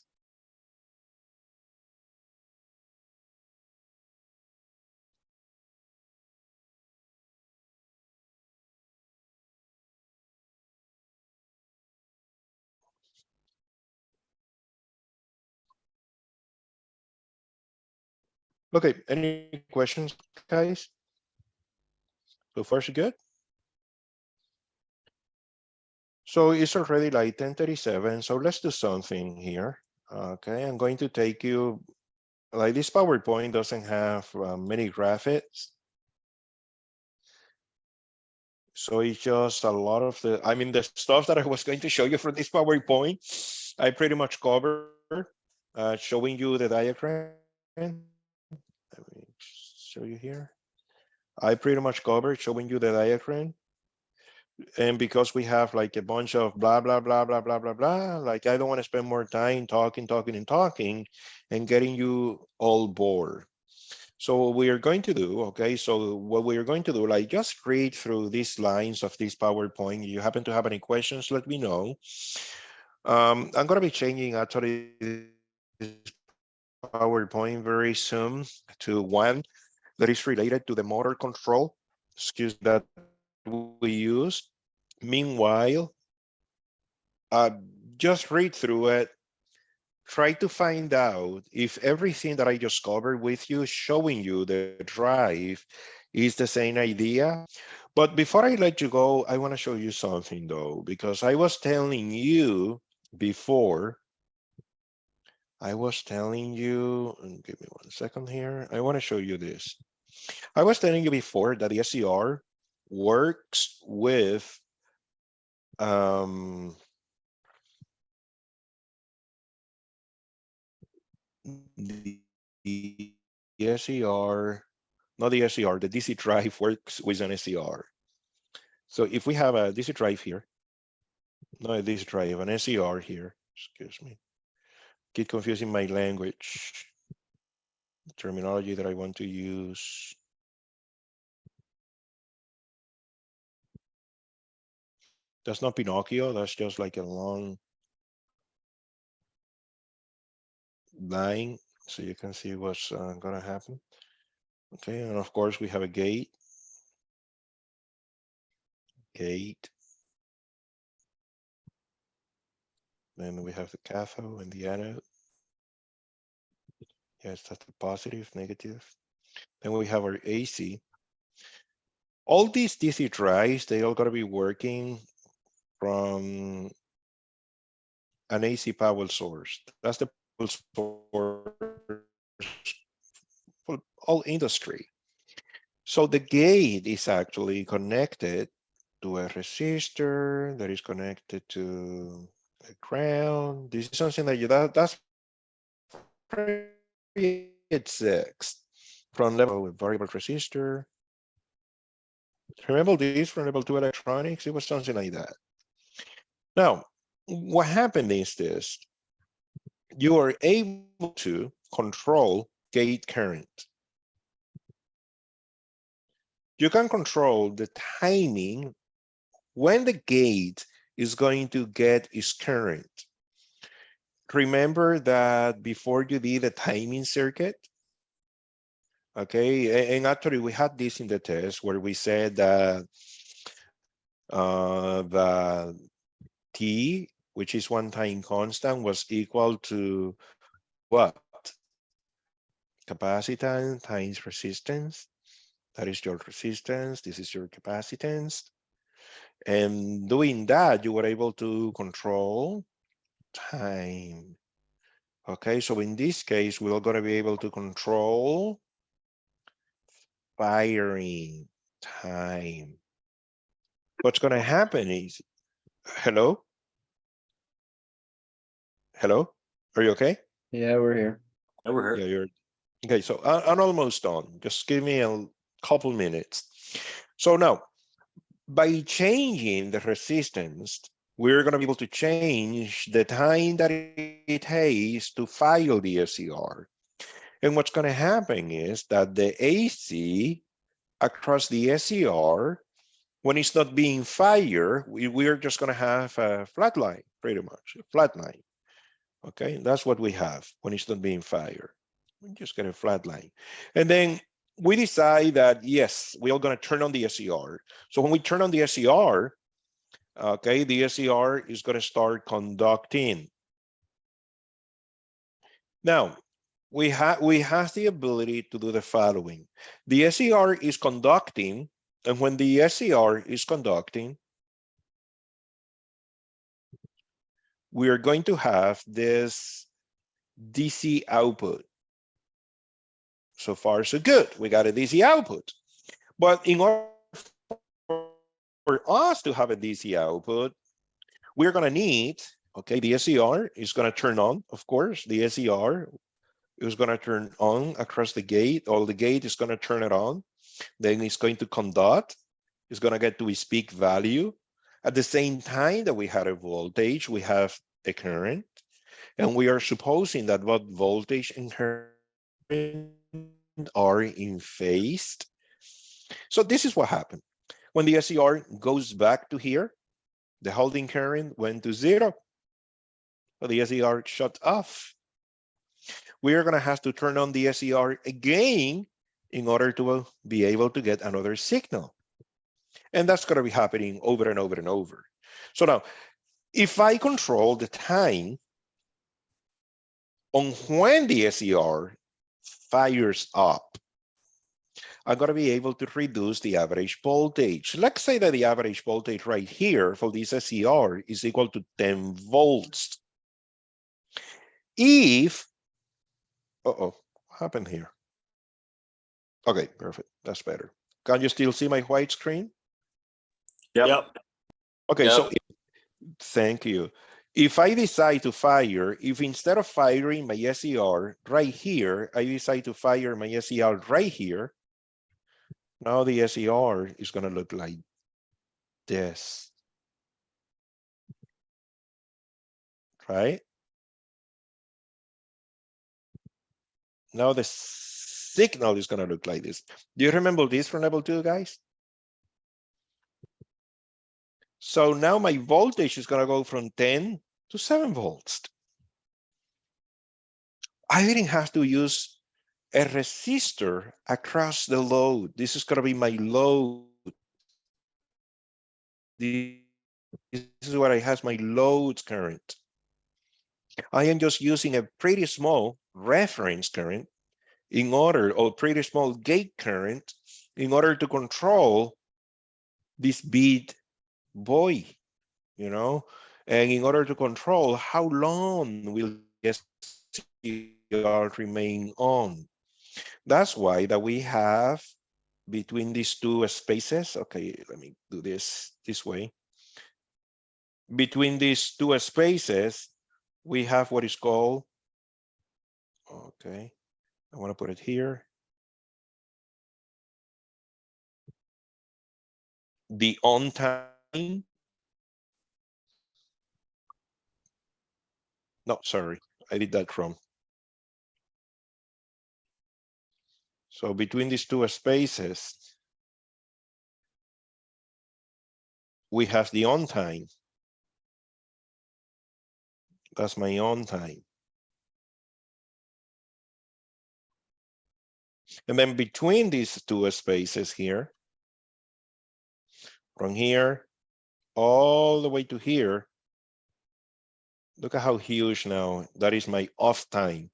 Okay, any questions, guys? So far, so good? So it's already like 10:37, so let's do something here. Okay, I'm going to take you, like this PowerPoint doesn't have many graphics. So it's just a lot of the stuff that I was going to show you from this PowerPoint, I pretty much covered, showing you the diagram. Let me show you here. I pretty much covered showing you the diagram. And because we have like a bunch of blah, blah, blah, blah, blah, blah, blah, like I don't want to spend more time talking and getting you all bored. So what we are going to do, okay, so what we are going to do, like just read through these lines of this PowerPoint. If you happen to have any questions, let me know. I'm going to be changing actually this PowerPoint very soon to one that is related to the motor control, excuse that we use. Meanwhile, just read through it. Try to find out if everything that I just covered with you, showing you the drive, is the same idea. But before I let you go, I want to show you something though, because I was telling you before, give me 1 second here. I want to show you this. I was telling you before that the SCR works with the SCR, not the SCR, the DC drive works with an SCR. So if we have a DC drive here, not a DC drive, an SCR here, excuse me, keep confusing my language, the terminology that I want to use. That's not Pinocchio, that's just like a long line, so you can see what's gonna happen. Okay, and of course we have a gate. Then we have the cathode and the anode. Yes, that's the positive, negative. Then we have our AC. All these DC drives, they all gotta be working from an AC power source. That's the power source for all industry. So the gate is actually connected to a resistor that is connected to a ground. This is something that that's it's 6 from level with variable resistor. Remember this from level 2 electronics? It was something like that. Now, what happened is this. You are able to control gate current. You can control the timing when the gate is going to get its current. Remember that before you did the timing circuit, okay, and actually we had this in the test where we said that the T, which is one time constant, was equal to what? Capacitance times resistance. That is your resistance, this is your capacitance. And doing that, you were able to control time. Okay, so in this case, we're gonna be able to control firing time. What's gonna happen is, hello? Hello, are you okay? Yeah, we're here. Over Yeah, here. you're, okay, so I'm almost done. Just give me a couple minutes. So now, by changing the resistance, we're gonna be able to change the time that it takes to file the SCR. And what's gonna happen is that the AC across the SCR, when it's not being fired, we're just gonna have a flat line, pretty much, a flat line. Okay, that's what we have when it's not being fired. We just get a flat line. And then we decide that, yes, we are gonna turn on the SCR. So when we turn on the SCR, okay, the SCR is gonna start conducting. Now, we have the ability to do the following. The SCR is conducting, and when the SCR is conducting, we are going to have this DC output. So far, so good. We got a DC output. But in order for us to have a DC output, we're going to need, okay, the SCR is going to turn on, of course. The SCR is going to turn on across the gate, or the gate is going to turn it on. Then it's going to conduct. It's going to get to its peak value. At the same time that we had a voltage, we have a current. And we are supposing that what voltage and current are in phase. So this is what happened. When the SCR goes back to here, the holding current went to 0. So the SCR shut off. We are going to have to turn on the SCR again in order to be able to get another signal. And that's going to be happening over and over and over. So now, if I control the time on when the SCR fires up, I'm going to be able to reduce the average voltage. Let's say that the average voltage right here for this SCR is equal to 10 volts. If, what happened here? Okay, perfect. That's better. Can you still see my white screen? Yep. Okay, Yep. so thank you. If I decide to fire, if instead of firing my SCR right here, I decide to fire my SCR right here, now the SCR is going to look like this, right? Now the signal is going to look like this. Do you remember this from level 2, guys? So now my voltage is going to go from 10 to 7 volts. I didn't have to use a resistor across the load. This is going to be my load. This is where I have my load current. I am just using a pretty small reference current in order, or pretty small gate current in order to control this beat boy, you know, and in order to control how long will SCR remain on. That's why that we have between these two spaces. Okay, let me do this way. Between these two spaces, we have what is called, okay, I want to put it here, the on time. No, sorry, I did that wrong. So between these two spaces, we have the on time. That's my on time. And then between these two spaces here, from here all the way to here, look at how huge now. That is my off time.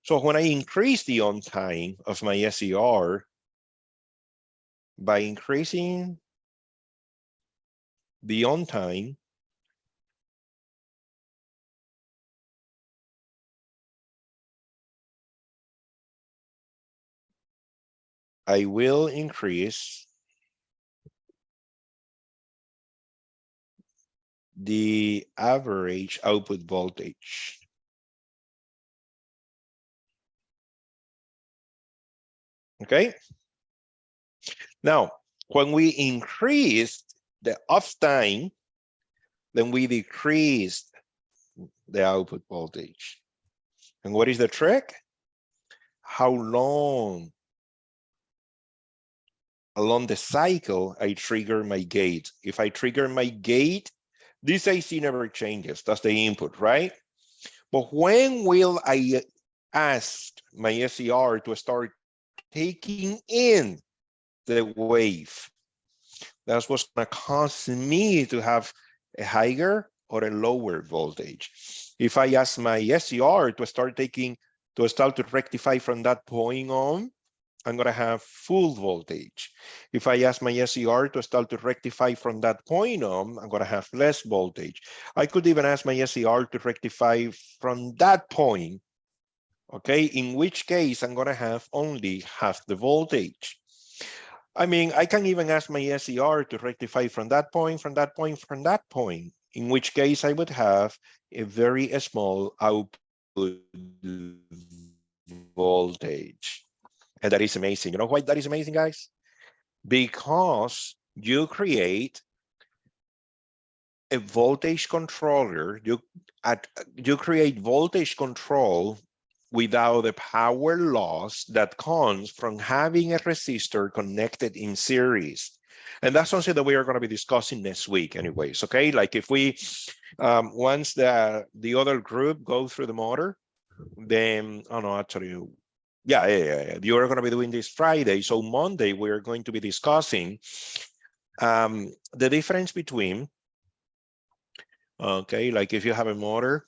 So when I increase the on time of my SCR by increasing the on time, I will increase the average output voltage. Okay. Now, when we increase the off time, then we decrease the output voltage. And what is the trick? How long along the cycle I trigger my gate. If I trigger my gate, this AC never changes. That's the input, right? But when will I ask my SCR to start taking in the wave? That's what's going to cause me to have a higher or a lower voltage. If I ask my SCR to start to rectify from that point on, I'm going to have full voltage. If I ask my SCR to start to rectify from that point on, I'm going to have less voltage. I could even ask my SCR to rectify from that point, okay, in which case I'm going to have only half the voltage. I mean, I can even ask my SCR to rectify from that point, from that point, from that point, in which case I would have a very small output voltage. And that is amazing. You know why that is amazing, guys? Because you create a voltage controller, you create voltage control without the power loss that comes from having a resistor connected in series. And that's something that we are going to be discussing next week anyways, okay? Like if we, once the other group go through the motor, then, oh no, actually, yeah. You're going to be doing this Friday. So Monday, we're going to be discussing the difference between, okay, like if you have a motor,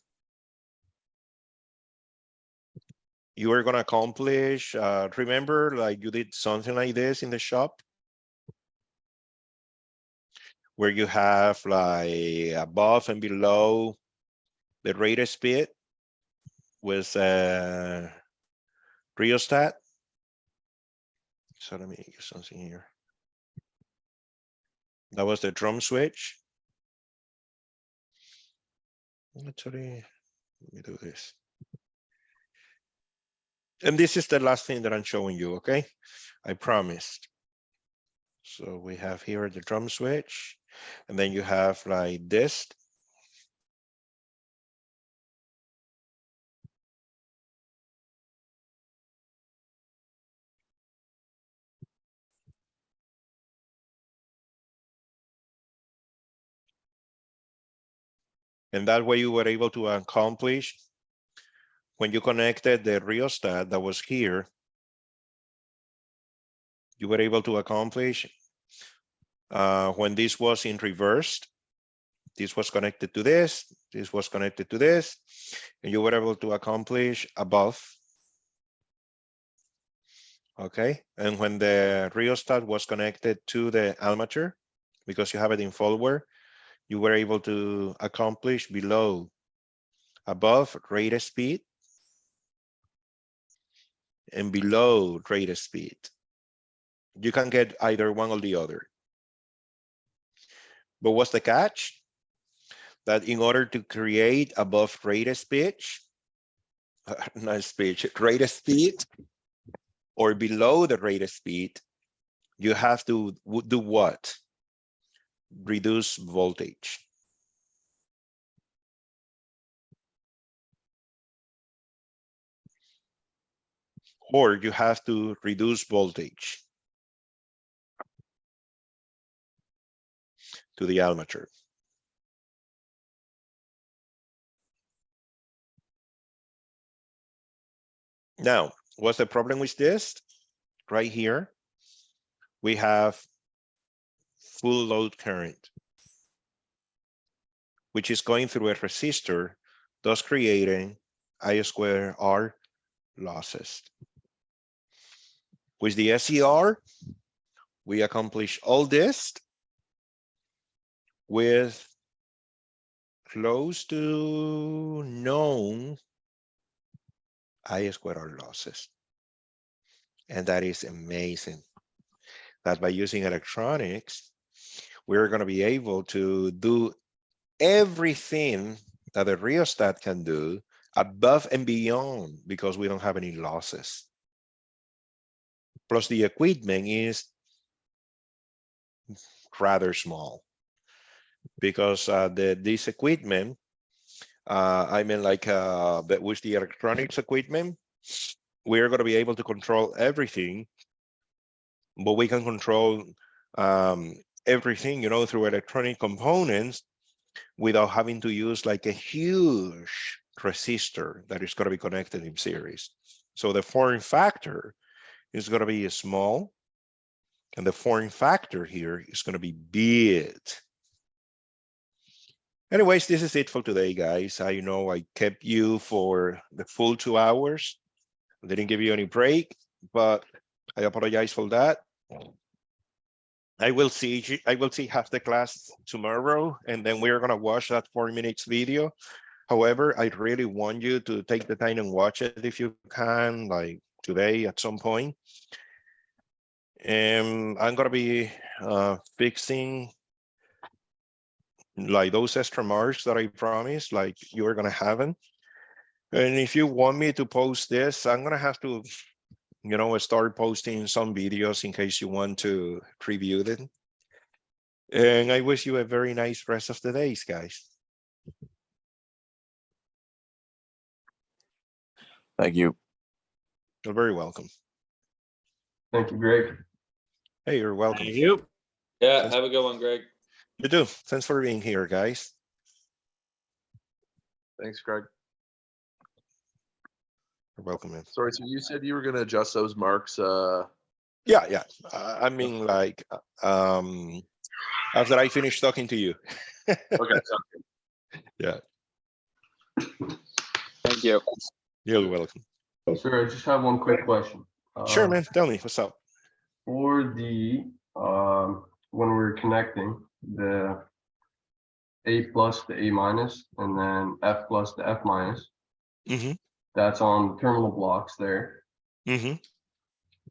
you are going to accomplish, remember, like you did something like this in the shop, where you have like above and below the rated speed with rheostat. So let me use something here. That was the drum switch. Actually, let me do this. And this is the last thing that I'm showing you, okay? I promised. So we have here the drum switch, and then you have like this. And that way you were able to accomplish, when you connected the rheostat that was here, you were able to accomplish when this was in reverse, this was connected to this was connected to this, and you were able to accomplish above. Okay, and when the rheostat was connected to the armature, because you have it in forward, you were able to accomplish below, above rated speed, and below rated speed. You can get either one or the other. But what's the catch? That in order to create above rated speed, rated speed, or below the rated speed, you have to do what? Reduce voltage. Or you have to reduce voltage to the armature. Now, what's the problem with this? Right here, we have full load current, which is going through a resistor, thus creating I²R losses. With the SCR, we accomplish all this with close to known I²R losses. And that is amazing. That by using electronics, we're going to be able to do everything that a rheostat can do above and beyond, because we don't have any losses. Plus the equipment is rather small, because this equipment, I mean, like with the electronics equipment, we're going to be able to control everything, but we can control everything, you know, through electronic components without having to use like a huge resistor that is going to be connected in series. So the form factor is going to be small, and the form factor here is going to be big. Anyways, this is it for today, guys. I know I kept you for the full 2 hours. I didn't give you any break, but I apologize for that. I will see half the class tomorrow, and then we're gonna watch that 4 minutes video. However, I really want you to take the time and watch it if you can, like today at some point. And I'm gonna be fixing like those extra marks that I promised, like you're gonna have them. And if you want me to post this, I'm gonna have to, start posting some videos in case you want to preview them. And I wish you a very nice rest of the days, guys. Thank you. You're very welcome. Thank you, Greg. Hey, you're welcome. Thank you. Yeah, have a good one, Greg. You do. Thanks for being here, guys. Thanks, Greg. You're welcome, man. Sorry, so you said you were gonna adjust those marks, Yeah. I mean, like, after I finish talking to you. okay, sounds good. Yeah, Thank you. you're welcome. Sir, I just have one quick question. Sure, man. Tell me, what's up? For the, when we're connecting the A plus to A minus, and then F plus to F minus, Mm-hmm. that's on the terminal blocks there. Mm-hmm.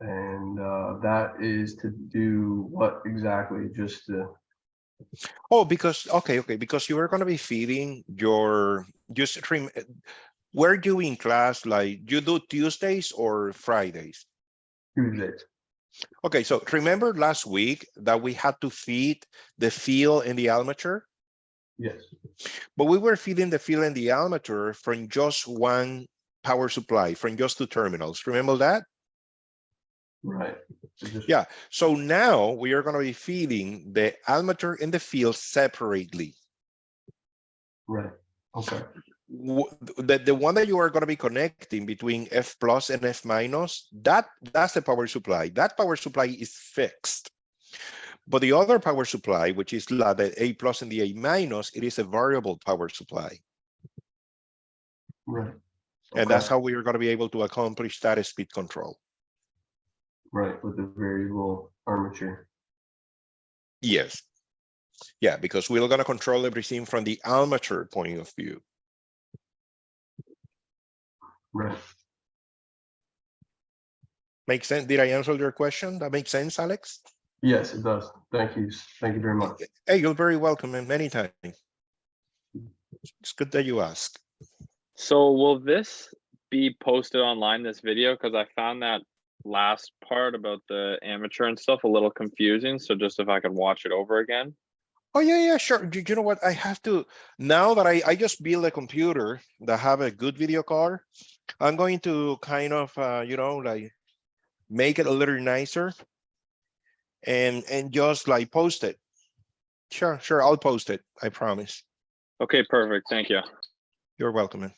And that is to do what exactly? Just to, Oh, because because you are going to be feeding your where do you in class, like you do Tuesdays or Fridays? Tuesdays. Okay, so remember last week that we had to feed the field and the armature, Yes, but we were feeding the field and the armature from just one power supply, from just 2 terminals. Remember that? right. So just- Yeah. So now we are going to be feeding the armature and the field separately. Right, okay, The one that you are going to be connecting between F plus and F minus, that's the power supply. That power supply is fixed. But the other power supply, which is the A plus and the A minus, it is a variable power supply. right. And that's Okay. how we are going to be able to accomplish that speed control. Right, with the variable armature. Yes. Yeah, because we're going to control everything from the armature point of view. Right. Makes sense? Did I answer your question? That makes sense, Alex? Yes, it does. Thank you. Thank you very much. Hey, you're very welcome, and many times. It's good that you ask. So will this be posted online, this video? Because I found that last part about the amateur and stuff a little confusing. So just if I could watch it over again. Oh, yeah, sure. You know what? I have to, now that I just build a computer that have a good video card, I'm going to kind of, like make it a little nicer and just like post it. Sure, I'll post it. I promise. Okay, perfect. Thank you. You're welcome, man.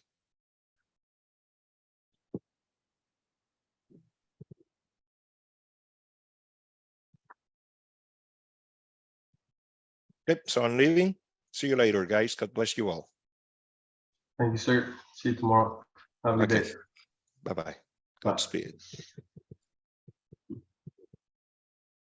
Okay, so I'm leaving. See you later, guys. God bless you all. Thank you, sir. See you tomorrow. Have a good Okay. day. Bye-bye. Godspeed.